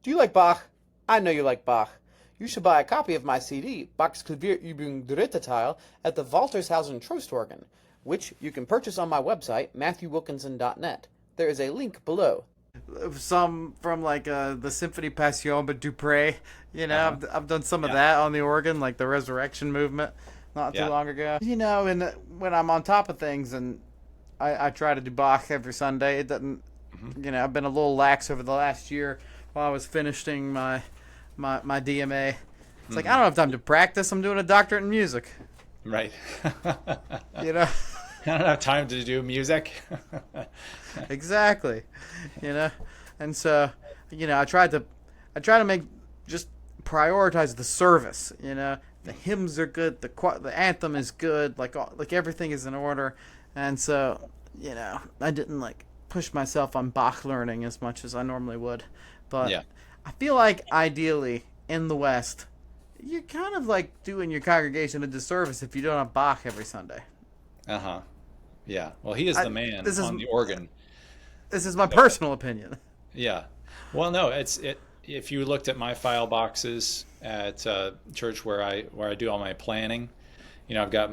do you like Bach? I know you like Bach. You should buy a copy of my CD, Bach's Klavierübung Dritte Teil, at the Waltershausen Trost Organ, which you can purchase on my website, MatthewWilkinson.net. There is a link below. Some from like the Symphony Passion by Dupré, you know, I've done some of that on the organ, like the Resurrection Movement. Not too long ago. You know, and when I'm on top of things and I try to do Bach every Sunday, it doesn't, you know, I've been a little lax over the last year while I was finishing my DMA. It's like, I don't have time to practice. I'm doing a doctorate in music. Right. You know? I don't have time to do music. Exactly. You know? And so, you know, I try to make, just prioritize the service, you know? The hymns are good. The anthem is good. Like everything is in order, and so you know I didn't like push myself on Bach learning as much as I normally would, but I feel like ideally in the West, you're kind of like doing your congregation a disservice if you don't have Bach every Sunday. Yeah. Well, he is the man on the organ. This is my personal opinion. Yeah. Well, no, if you looked at my file boxes at church where I do all my planning, you know, I've got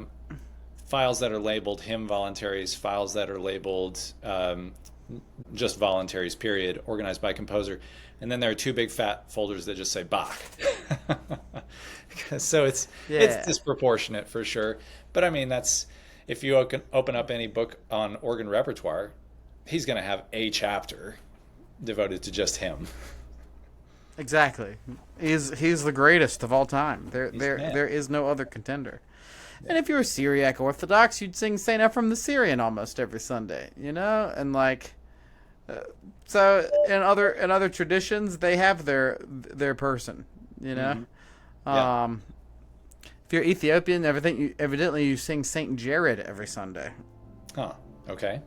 files that are labeled hymn voluntaries, files that are labeled just voluntaries, period, organized by composer, and then there are two big fat folders that just say Bach. So it's disproportionate for sure. But I mean, that's if you open up any book on organ repertoire, he's going to have a chapter devoted to just him. Exactly. He's the greatest of all time. There is no other contender. Yeah. And if you're a Syriac Orthodox, you'd sing St. Ephrem the Syrian almost every Sunday, you know? And like so in other traditions, they have their person, you know? Mm-hmm. If you're Ethiopian, evidently you sing St. Jared every Sunday. Huh. Okay.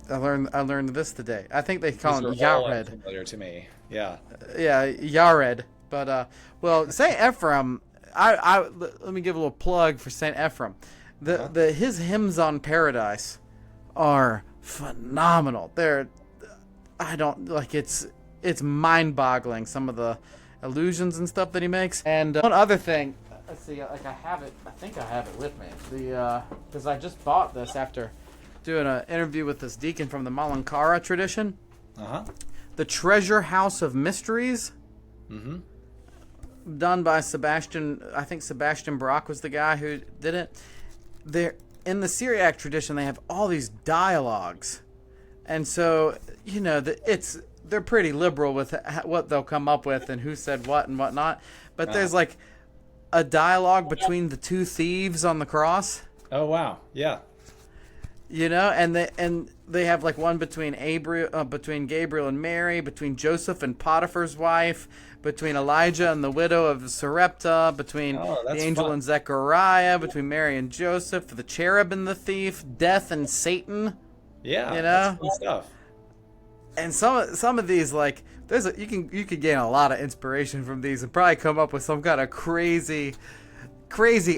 I learned this today. I think they call him Yared. Familiar to me. Yeah. Yeah, Yared. But well, Saint Ephrem. Let me give a little plug for Saint Ephrem. His hymns on Paradise are phenomenal. It's mind-boggling, some of the allusions and stuff that he makes. And one other thing, let's see, like I think I have it with me. Because I just bought this after doing an interview with this deacon from the Malankara tradition. Uh-huh. The Treasure House of Mysteries, done by Sebastian. I think Sebastian Brock was the guy who did it. They're in the Syriac tradition. They have all these dialogues, and so they're pretty liberal with what they'll come up with and who said what and whatnot. But there's like a dialogue between the two thieves on the cross. Oh wow, yeah. And they have like one between between Gabriel and Mary, between Joseph and Potiphar's wife, between Elijah and the widow of Sarepta, between the angel fun. and Zechariah, between Mary and Joseph, the cherub and the thief, death and Satan. Yeah, that's fun stuff. And some of these, like, you could gain a lot of inspiration from these and probably come up with some kind of crazy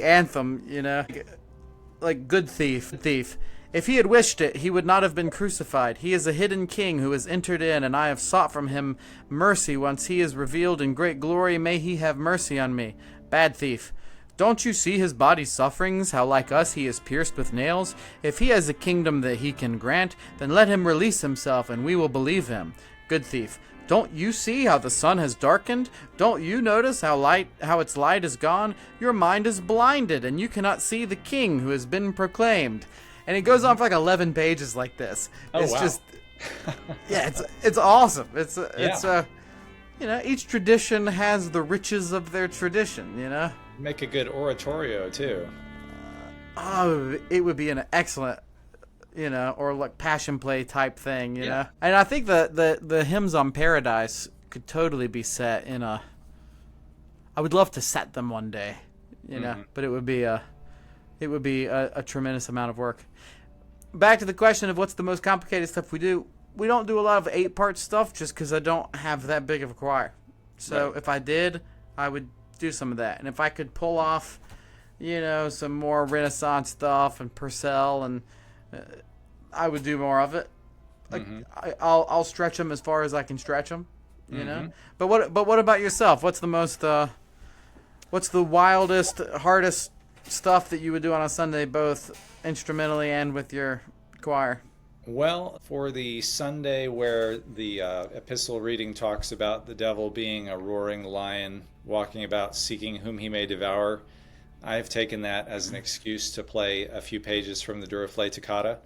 anthem, like Good Thief. If he had wished it, he would not have been crucified. He is a hidden king who has entered in, and I have sought from him mercy. Once he is revealed in great glory, may he have mercy on me. Bad thief. Don't you see his body's sufferings, how like us he is pierced with nails? If he has a kingdom that he can grant, then let him release himself, and we will believe him. Good thief. Don't you see how the sun has darkened? Don't you notice how its light is gone? Your mind is blinded, and you cannot see the king who has been proclaimed. And it goes on for like 11 pages like this. It's just, it's awesome. Each tradition has the riches of their tradition, Make a good oratorio too. It would be an excellent, or like passion play type thing, know. And I think the hymns on Paradise could totally be set in I would love to set them one day, but it would be a tremendous amount of work. Back to the question of what's the most complicated stuff we do. We don't do a lot of 8-part stuff just because I don't have that big of a choir. So if I did, I would do some of that. And if I could pull off, some more Renaissance stuff and Purcell, and I would do more of it. Like I'll stretch them as far as I can stretch them, know. But what about yourself? What's the wildest, hardest stuff that you would do on a Sunday, both instrumentally and with your choir? Well, for the Sunday where the epistle reading talks about the devil being a roaring lion walking about seeking whom he may devour, I have taken that as an excuse to play a few pages from the Duraflay Toccata.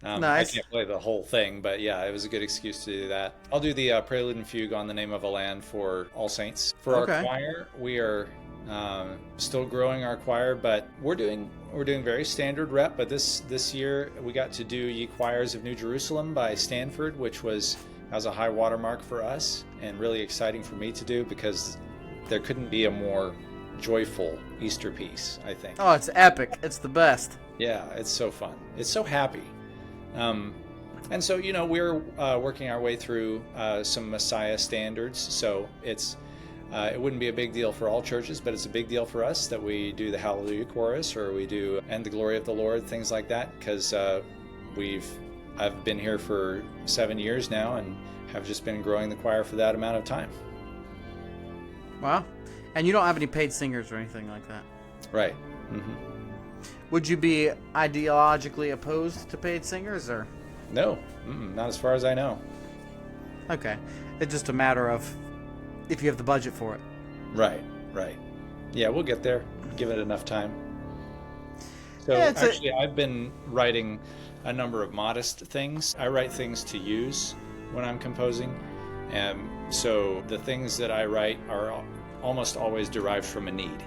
Nice. I can't play the whole thing, but yeah, it was a good excuse to do that. I'll do the Prelude and Fugue on the Name of a Land for All Saints. For our choir, we are still growing our choir, but we're doing very standard rep. But this year we got to do Ye Choirs of New Jerusalem by Stanford, which was a high watermark for us and really exciting for me to do, because there couldn't be a more joyful Easter piece, I think. Oh, it's epic. It's the best. Yeah, it's so fun. It's so happy. And so, we're working our way through some Messiah standards, so it wouldn't be a big deal for all churches, but it's a big deal for us that we do the Hallelujah chorus, or we do And the Glory of the Lord, things like that, because I've been here for 7 years now and have just been growing the choir for that amount of time. Wow. And you don't have any paid singers or anything like that? Right. Mm-hmm. Would you be ideologically opposed to paid singers, or? No, not as far as I know. Okay. It's just a matter of if you have the budget for it. Right. Yeah, we'll get there. Give it enough time. So I've been writing a number of modest things. I write things to use when I'm composing. And so the things that I write are almost always derived from a need.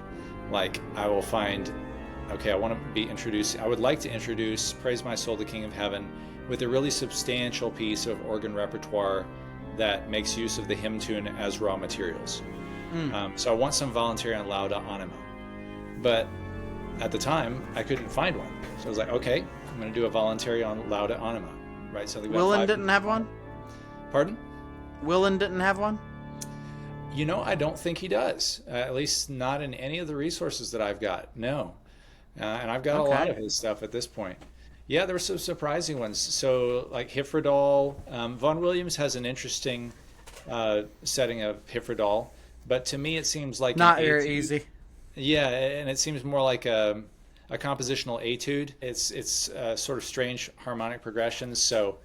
Like I will find, I would like to introduce Praise My Soul, the King of Heaven with a really substantial piece of organ repertoire that makes use of the hymn tune as raw materials. So I want some voluntary on Lauda Anima. But at the time, I couldn't find one. So I was like, okay, I'm going to do a voluntary on Lauda Anima. Right? So Willen didn't have one? Pardon? Willen didn't have one? I don't think he does. At least not in any of the resources that I've got. No. And I've got a lot of his stuff at this point. Yeah, there were some surprising ones. So, like Hyfrydal, Vaughan Williams has an interesting setting of Hyfrydal, but to me it seems like not very easy. Yeah, and it seems more like a compositional etude. It's sort of strange harmonic progressions. So,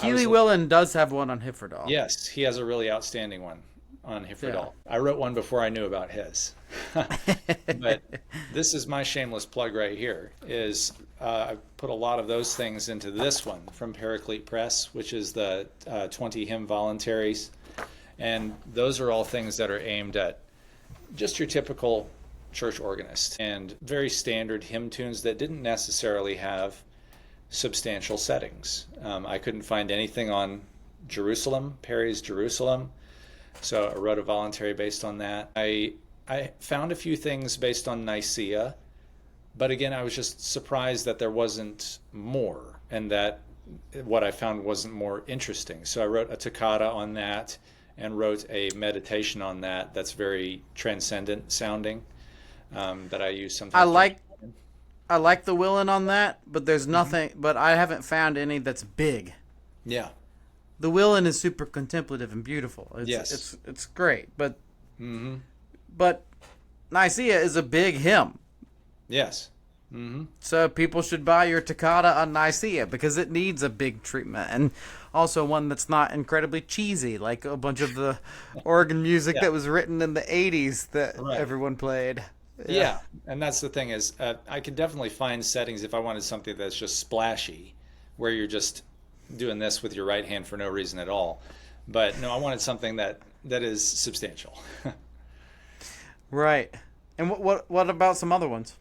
Keely Willen does have one on Hiferdal. Yes, he has a really outstanding one on Hiferdal. I wrote one before I knew about his. But this is my shameless plug right here, is I put a lot of those things into this one from Paraclete Press, which is the 20 hymn voluntaries. And those are all things that are aimed at just your typical church organist, and very standard hymn tunes that didn't necessarily have substantial settings. I couldn't find anything on Jerusalem, Perry's Jerusalem, so I wrote a voluntary based on that. I found a few things based on Nicaea, but again, I was just surprised that there wasn't more, and that what I found wasn't more interesting. So I wrote a toccata on that, and wrote a meditation on that that's very transcendent sounding, that I use sometimes. I like the Willen on that, but there's nothing. But I haven't found any that's big. Yeah. The Willen is super contemplative and beautiful. Yes. It's great, but but Nicaea is a big hymn. Yes. So people should buy your toccata on Nicaea because it needs a big treatment, and also one that's not incredibly cheesy like a bunch of the organ music that was written in the 80s that everyone played. Yeah, and that's the thing is, I could definitely find settings if I wanted something that's just splashy, where you're just doing this with your right hand for no reason at all. But no, I wanted something that is substantial. Right. And what about some other ones?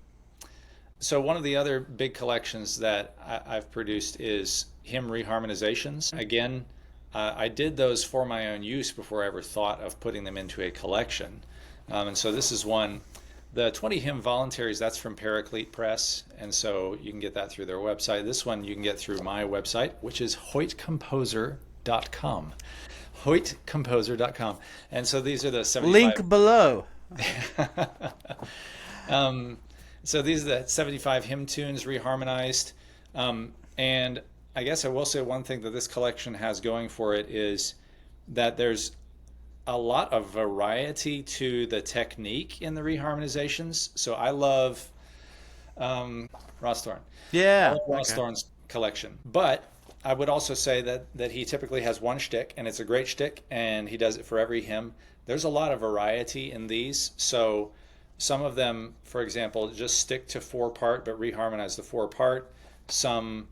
So one of the other big collections that I've produced is hymn reharmonizations. Again, I did those for my own use before I ever thought of putting them into a collection. And so this is one. The 20 hymn voluntaries, that's from Paraclete Press, and so you can get that through their website. This one you can get through my website, which is hoytcomposer.com. hoytcomposer.com. And so these are the 75... Link below. So these are the 75 hymn tunes reharmonized. And I guess I will say one thing that this collection has going for it is that there's a lot of variety to the technique in the reharmonizations. So I love Ross Thorne. Yeah. Ross Thorne's collection. But I would also say that he typically has one shtick, and it's a great shtick, and he does it for every hymn. There's a lot of variety in these. So some of them, for example, just stick to 4-part, but reharmonize the 4-part. Some,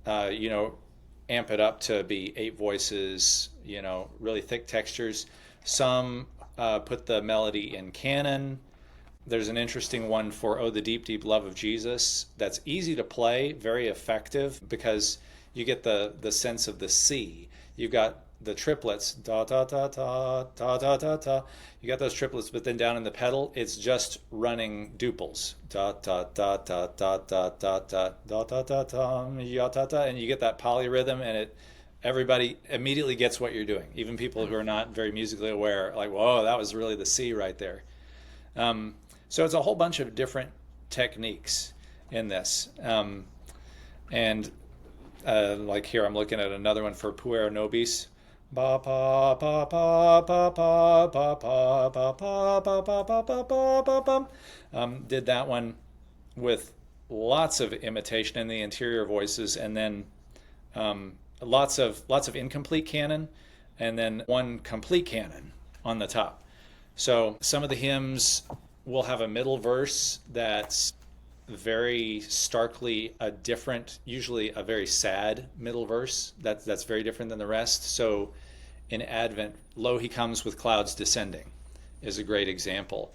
amp it up to be 8 voices, really thick textures. Some put the melody in canon. There's an interesting one for Oh, the Deep, Deep Love of Jesus that's easy to play, very effective, because you get the sense of the C. You've got the triplets, da da da da da da da da. You got those triplets, but then down in the pedal, it's just running duples, da da da da da da da da da da da da, and you get that polyrhythm, and everybody immediately gets what you're doing. Even people who are not very musically aware, like, whoa, that was really the C right there. So it's a whole bunch of different techniques in this, and like here, I'm looking at another one for Puer Nobis. Ba ba ba ba ba ba ba ba ba ba ba ba ba ba ba ba. Did that one with lots of imitation in the interior voices, and then lots of incomplete canon, and then one complete canon on the top. So some of the hymns will have a middle verse that's very starkly a different, usually a very sad middle verse that's very different than the rest. So in Advent, Lo, he comes with clouds descending is a great example.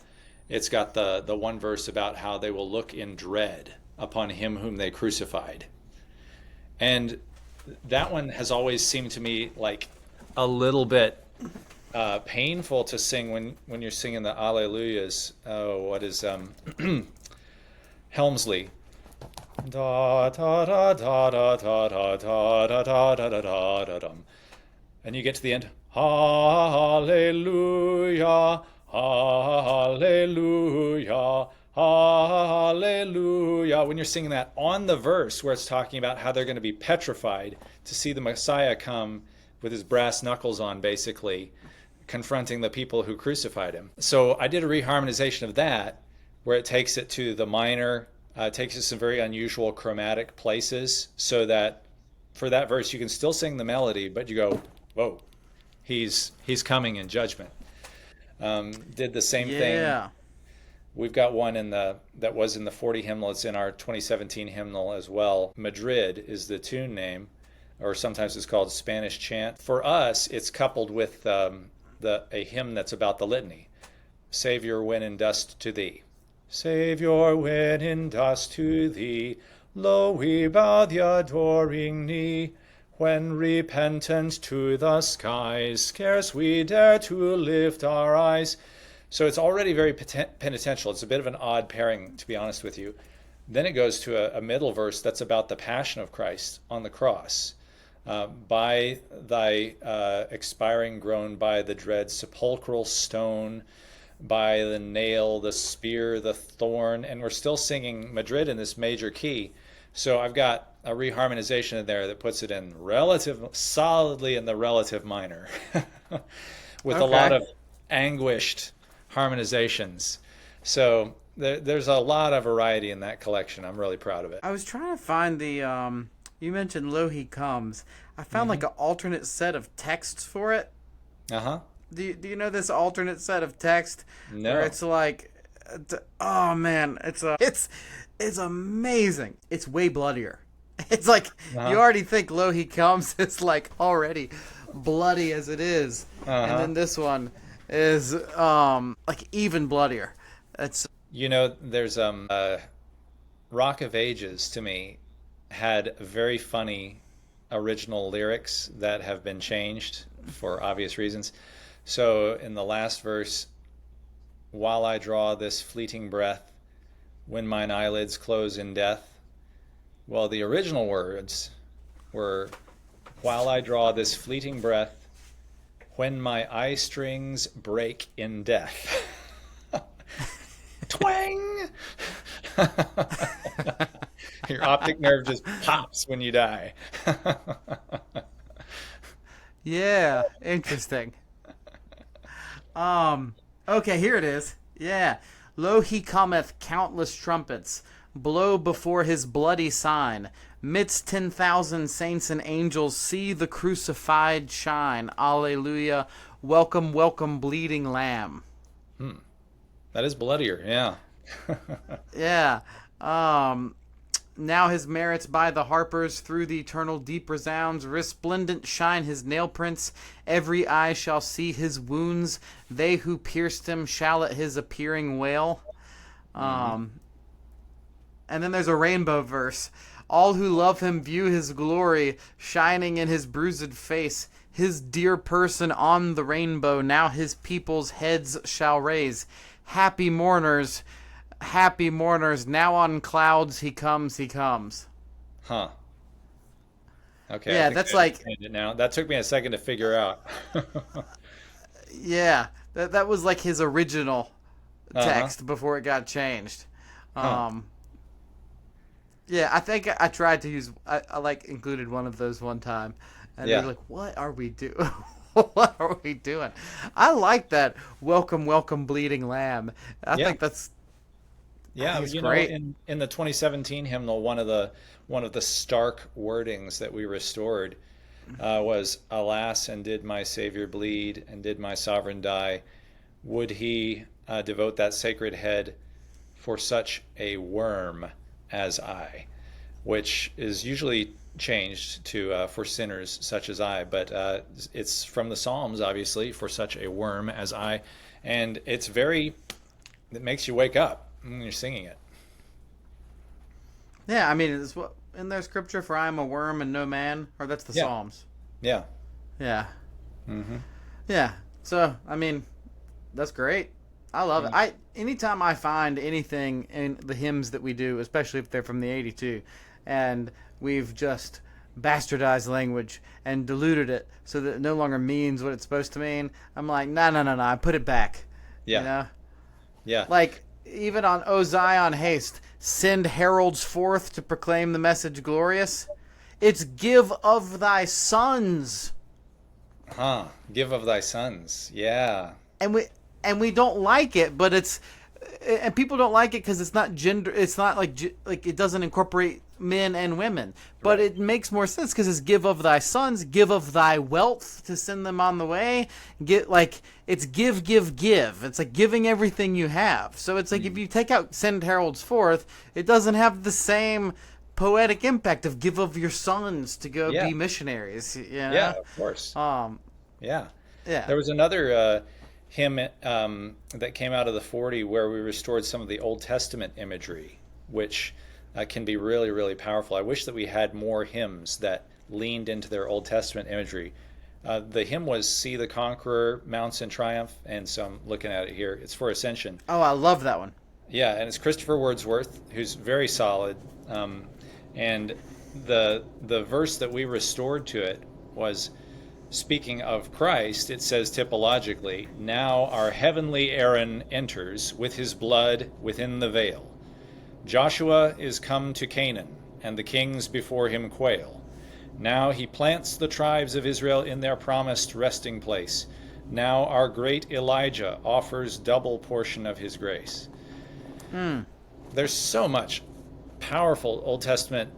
It's got the one verse about how they will look in dread upon him whom they crucified. And that one has always seemed to me like a little bit painful to sing when you're singing the Alleluias. Oh, what is Helmsley. Da da da da da da da da da da da da da. And you get to the end. Hallelujah, hallelujah, hallelujah. When you're singing that on the verse where it's talking about how they're going to be petrified to see the Messiah come with his brass knuckles on, basically, confronting the people who crucified him. So I did a reharmonization of that, where it takes it to the minor, takes it to some very unusual chromatic places, so that for that verse, you can still sing the melody, but you go, whoa, he's coming in judgment. Did the same thing. Yeah. We've got one that was in the 40 hymnal. It's in our 2017 hymnal as well. Madrid is the tune name, or sometimes it's called Spanish chant. For us, it's coupled with a hymn that's about the litany. Savior, when in dust to thee. Savior, when in dust to thee, lo, we bow the adoring knee. When repentant to the skies, scarce we dare to lift our eyes. So it's already very penitential. It's a bit of an odd pairing, to be honest with you. Then it goes to a middle verse that's about the passion of Christ on the cross. By thy expiring groan, by the dread sepulchral stone, by the nail, the spear, the thorn, and we're still singing Madrid in this major key. So I've got a reharmonization in there that puts it in solidly in the relative minor, with a lot of anguished harmonizations. So there's a lot of variety in that collection. I'm really proud of it. I was trying to find the you mentioned Lo He Comes. I found like an alternate set of texts for it. Uh-huh. Do you know this alternate set of text? No. Where it's like, oh man, it's amazing. It's way bloodier. It's like you already think Lo He Comes is like already bloody as it is, and then this one is like even bloodier. It's there's Rock of Ages to me had very funny original lyrics that have been changed for obvious reasons. So in the last verse, while I draw this fleeting breath, when mine eyelids close in death. Well, the original words were, while I draw this fleeting breath, when my eye strings break in death. Twang! Your optic nerve just pops when you die. Yeah, interesting. Okay, here it is. Yeah. Lo, he cometh, countless trumpets blow before his bloody sign. Midst 10,000 saints and angels see the crucified shine. Alleluia. Welcome, welcome, bleeding lamb. That is bloodier, yeah. Yeah. Now his merits by the harpers through the eternal deep resounds. Resplendent shine his nail prints. Every eye shall see his wounds. They who pierced him shall at his appearing wail. And then there's a rainbow verse. All who love him view his glory shining in his bruised face. His dear person on the rainbow now his people's heads shall raise. Happy mourners, now on clouds he comes, he comes. Huh. Okay. Yeah, that's like it now. That took me a second to figure out. Yeah, that was like his original text before it got changed. Yeah, I think I tried to use I like included one of those one time, and they were like, "What are we doing? What are we doing?" I like that. Welcome, welcome, bleeding lamb. I think that's great. In the 2017 hymnal, one of the stark wordings that we restored was, "Alas, and did my Savior bleed, and did my Sovereign die? Would he devote that sacred head for such a worm as I?" Which is usually changed to for sinners such as I, but it's from the Psalms, obviously, for such a worm as I, and it makes you wake up when you're singing it. Yeah, I mean, it's what in their scripture, for I am a worm and no man, or that's the Psalms. Yeah. Yeah. Yeah. So, I mean, that's great. I love it. Anytime I find anything in the hymns that we do, especially if they're from the 82, and we've just bastardized language and diluted it so that it no longer means what it's supposed to mean, I'm like, no, I put it back. Yeah. You know? Yeah. Like, even on O Zion, haste, send heralds forth to proclaim the message glorious. It's give of thy sons. Give of thy sons. Yeah. And we don't like it, but and people don't like it because it's not gender. It's not like it doesn't incorporate men and women. But it makes more sense because it's give of thy sons, give of thy wealth to send them on the way. It's give. It's like giving everything you have. So it's like if you take out send heralds forth, it doesn't have the same poetic impact of give of your sons to go be missionaries. You know? Yeah, of course. Yeah. There was another hymn that came out of the 40 where we restored some of the Old Testament imagery, which can be really, really powerful. I wish that we had more hymns that leaned into their Old Testament imagery. The hymn was See the Conqueror Mounts in Triumph, and so I'm looking at it here. It's for Ascension. Oh, I love that one. Yeah, and it's Christopher Wordsworth, who's very solid. And the verse that we restored to it was, speaking of Christ, it says typologically, now our heavenly Aaron enters with his blood within the veil. Joshua is come to Canaan, and the kings before him quail. Now he plants the tribes of Israel in their promised resting place. Now our great Elijah offers double portion of his grace. There's so much powerful Old Testament.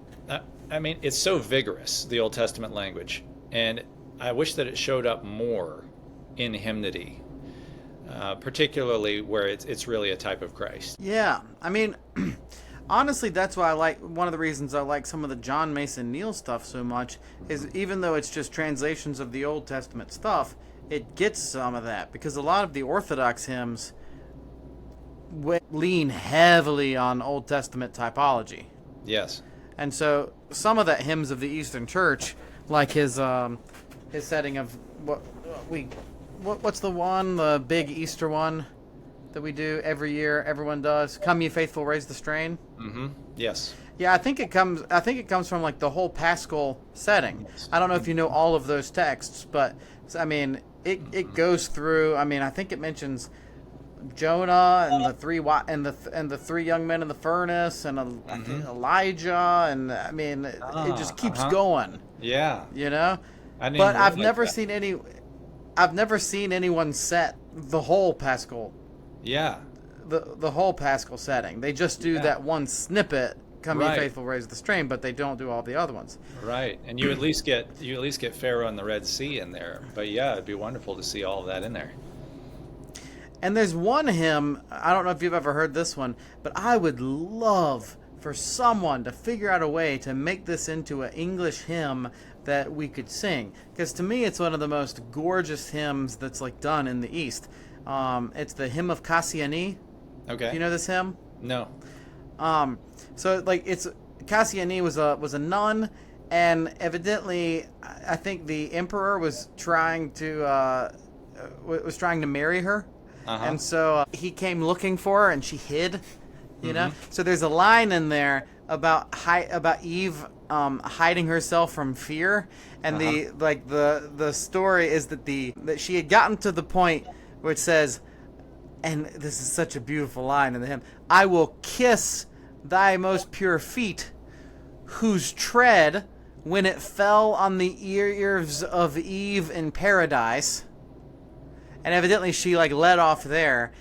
I mean, it's so vigorous, the Old Testament language. And I wish that it showed up more in hymnody, particularly where it's really a type of Christ. Yeah, I mean, honestly, that's why one of the reasons I like some of the John Mason Neal stuff so much is even though it's just translations of the Old Testament stuff, it gets some of that because a lot of the Orthodox hymns lean heavily on Old Testament typology. Yes. And so some of that hymns of the Eastern Church, like his setting of what's the big Easter one that we do every year, everyone does, Come Ye Faithful, Raise the Strain. Yes. Yeah, I think it comes from like the whole Paschal setting. Yes. I don't know if you know all of those texts, but I mean it goes through. I mean, I think it mentions Jonah and the three young men in the furnace and I think Elijah, and I mean it just keeps going. Yeah. You know? But I've never seen anyone set the whole Paschal. Yeah. The whole Paschal setting. They just do that one snippet, Come Ye Faithful, Raise the Strain, but they don't do all the other ones. Right. And you at least get Pharaoh and the Red Sea in there. But yeah, it'd be wonderful to see all of that in there. And there's one hymn, I don't know if you've ever heard this one, but I would love for someone to figure out a way to make this into an English hymn that we could sing. Because to me, it's one of the most gorgeous hymns that's like done in the East. It's the Hymn of Cassiani. Okay. Do you know this hymn? No. So like Cassiani was a nun, and evidently I think the emperor was trying to marry her. And so he came looking for her, and she hid. You know. So there's a line in there about Eve hiding herself from fear, and the story is that she had gotten to the point where it says, and this is such a beautiful line in the hymn, I will kiss thy most pure feet, whose tread, when it fell on the ears of Eve in paradise. And evidently she led off there.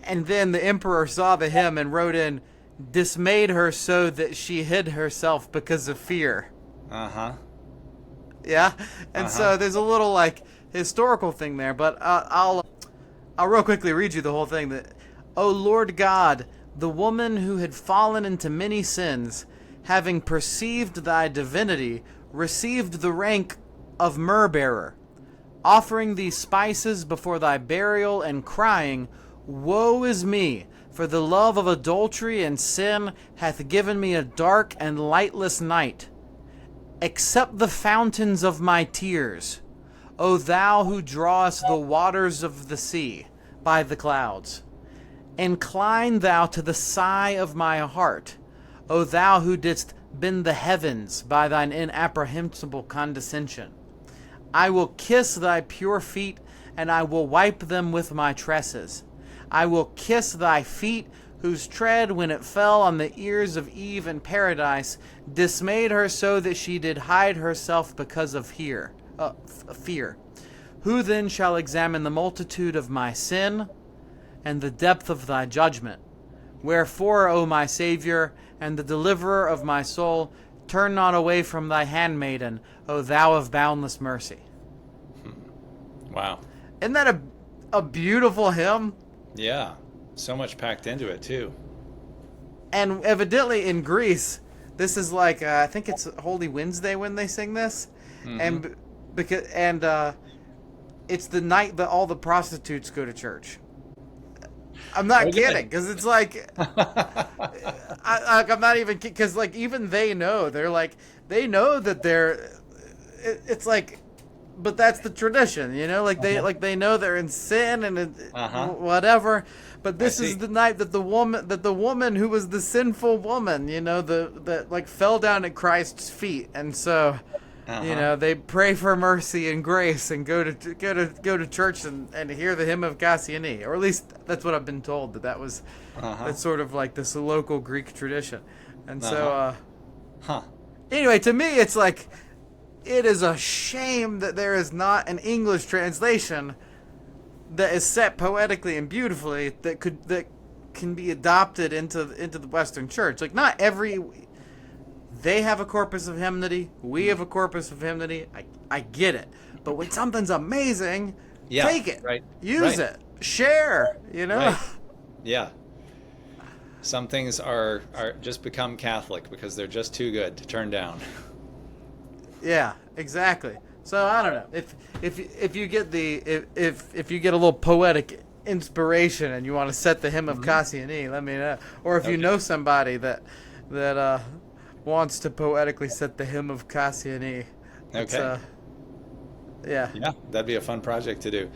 And then the emperor saw the hymn and wrote in, dismayed her so that she hid herself because of fear. Yeah? And so there's a little historical thing there, but I'll real quickly read you the whole thing. That, O Lord God, the woman who had fallen into many sins, having perceived thy divinity, received the rank of myrrh-bearer, offering these spices before thy burial and crying, woe is me, for the love of adultery and sin hath given me a dark and lightless night. Accept the fountains of my tears, O thou who drawest the waters of the sea by the clouds. Incline thou to the sigh of my heart, O thou who didst bend the heavens by thine inapprehensible condescension. I will kiss thy pure feet, and I will wipe them with my tresses. I will kiss thy feet, whose tread, when it fell on the ears of Eve in paradise, dismayed her so that she did hide herself because of fear. Who then shall examine the multitude of my sin and the depth of thy judgment? Wherefore, O my Savior, and the deliverer of my soul. Turn not away from thy handmaiden, O thou of boundless mercy. Wow. Isn't that a beautiful hymn? Yeah. So much packed into it, too. And evidently in Greece, this is like, I think it's Holy Wednesday when they sing this. And it's the night that all the prostitutes go to church. I'm not kidding, because it's like, I'm not even, because like even they know, they know that it's like, but that's the tradition, like they know they're in sin and whatever. But this is the night that the woman who was the sinful woman, that like fell down at Christ's feet, and so. They pray for mercy and grace and go to church and hear the hymn of Cassiani, or at least that's what I've been told. That's sort of like this local Greek tradition, and so anyway, to me it's like it is a shame that there is not an English translation that is set poetically and beautifully that can be adopted into the Western Church. Like not every. They have a corpus of hymnody. We have a corpus of hymnody. I get it. But when something's amazing, take it. Right. Use it. Share, Right. Yeah. Some things are just become Catholic because they're just too good to turn down. Yeah, exactly. So I don't know. If you get if you get a little poetic inspiration and you want to set the hymn of Cassiani, let me know. Or if you know somebody that wants to poetically set the hymn of Cassiani. Okay. Yeah, that'd be a fun project to do.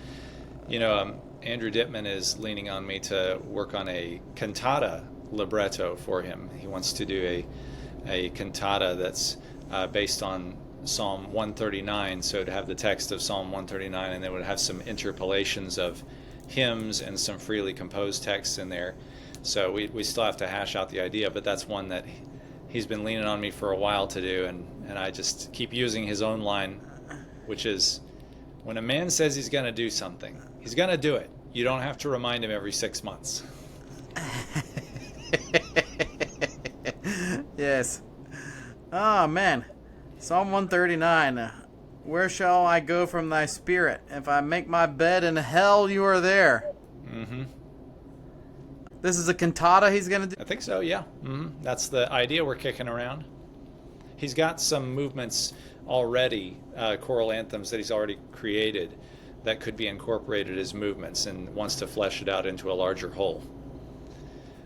Andrew Dittman is leaning on me to work on a cantata libretto for him. He wants to do a cantata that's based on Psalm 139, so to have the text of Psalm 139, and then would have some interpolations of hymns and some freely composed texts in there. So we still have to hash out the idea, but that's one that he's been leaning on me for a while to do, and I just keep using his own line, which is, when a man says he's going to do something, he's going to do it. You don't have to remind him every 6 months. Yes. Oh, man. Psalm 139. Where shall I go from thy spirit? If I make my bed in hell, you are there. Mm-hmm. This is a cantata he's going to do? I think so, yeah. Mm-hmm. That's the idea we're kicking around. He's got some movements already, choral anthems that he's already created that could be incorporated as movements, and wants to flesh it out into a larger whole.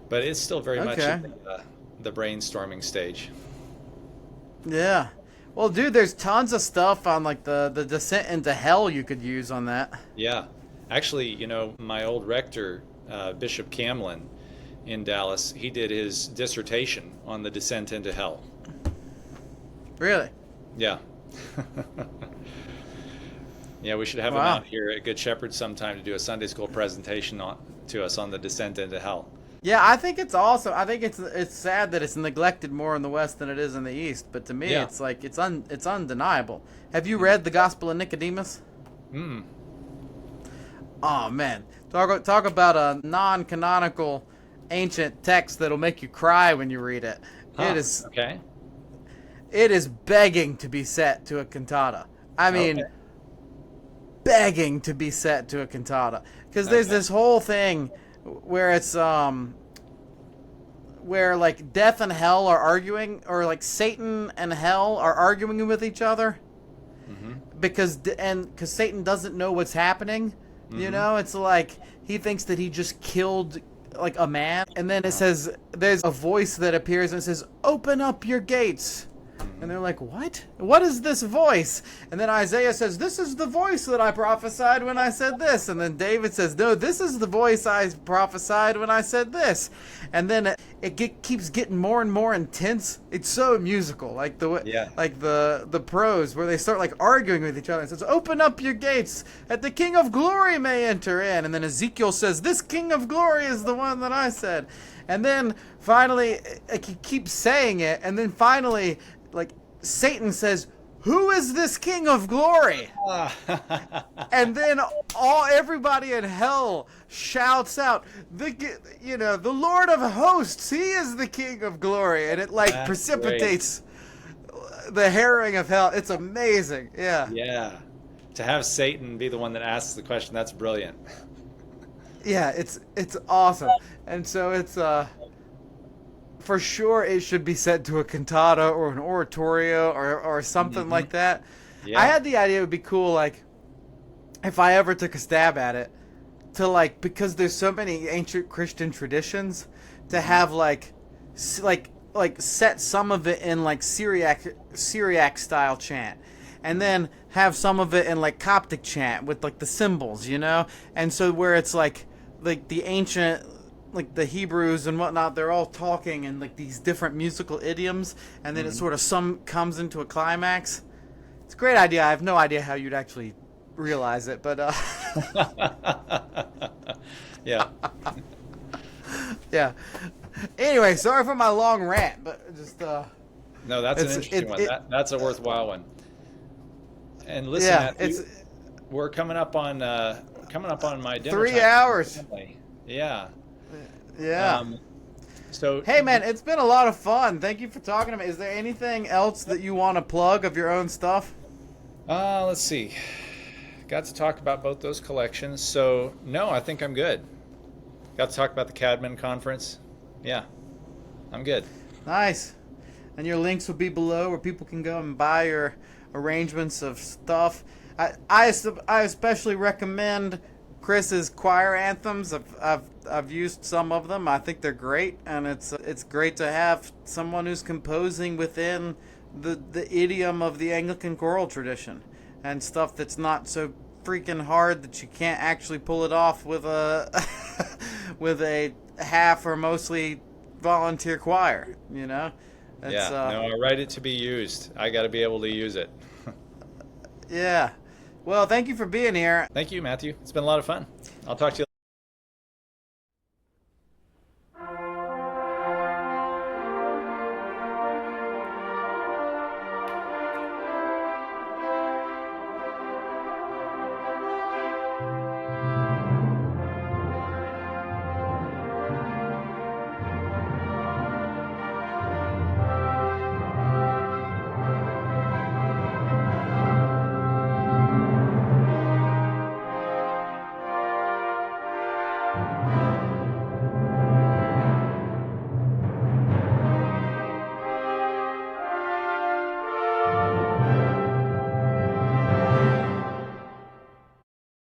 But it's still very much in the brainstorming stage. Yeah. Well, dude, there's tons of stuff on like the descent into hell you could use on that. Yeah. Actually, my old rector, Bishop Camlin in Dallas, he did his dissertation on the descent into hell. Really? Yeah. Yeah, we should have him out here at Good Shepherd sometime to do a Sunday school presentation to us on the descent into hell. Yeah, I think it's awesome. I think it's sad that it's neglected more in the West than it is in the East. But to me, it's like it's undeniable. Have you read the Gospel of Nicodemus? Oh man, talk about a non-canonical ancient text that'll make you cry when you read it. It is okay. It is begging to be set to a cantata. I mean, begging to be set to a cantata, because there's this whole thing where it's where like death and hell are arguing, or like Satan and hell are arguing with each other, because Satan doesn't know what's happening. It's like he thinks that he just killed like a man, and then it says there's a voice that appears and it says, "Open up your gates." And they're like, what? What is this voice? And then Isaiah says, this is the voice that I prophesied when I said this. And then David says, no, this is the voice I prophesied when I said this. And then it keeps getting more and more intense. It's so musical, like the prose where they start like arguing with each other. It says, open up your gates that the King of Glory may enter in. And then Ezekiel says, this King of Glory is the one that I said. And then finally, he keeps saying it. And then finally, like Satan says, "Who is this King of Glory?" And then everybody in hell shouts out, the Lord of Hosts, he is the King of Glory, and it That's precipitates the harrowing of hell. It's amazing. Yeah. Yeah. To have Satan be the one that asks the question, that's brilliant. Yeah, it's awesome. And so it's for sure it should be set to a cantata or an oratorio or something like that. Yeah. I had the idea it would be cool, like, if I ever took a stab at it, to, like, because there's so many ancient Christian traditions, to have like set some of it in like Syriac style chant, and then have some of it in like Coptic chant with like the symbols, and so where it's like the ancient, like the Hebrews and whatnot, they're all talking in like these different musical idioms, and then it sort of comes into a climax. It's a great idea. I have no idea how you'd actually realize it, but Yeah. yeah. Anyway, sorry for my long rant, but just No, that's an interesting one. That's a worthwhile one. And listen, yeah, Matthew, we're coming up on my dinner 3 time. hours. Yeah. Yeah. So Hey man, it's been a lot of fun. Thank you for talking to me. Is there anything else that you want to plug of your own stuff? let's see. Got to talk about both those collections. So no, I think I'm good. Got to talk about the Cadman conference. Yeah, I'm good. Nice. And your links will be below where people can go and buy your arrangements of stuff. I especially recommend Chris's choir anthems. I've used some of them. I think they're great, and it's great to have someone who's composing within the idiom of the Anglican choral tradition, and stuff that's not so freaking hard that you can't actually pull it off with a with a half or mostly volunteer choir. No, I write it to be used. I got to be able to use it. Yeah. Well, thank you for being here. Thank you, Matthew. It's been a lot of fun. I'll talk to you.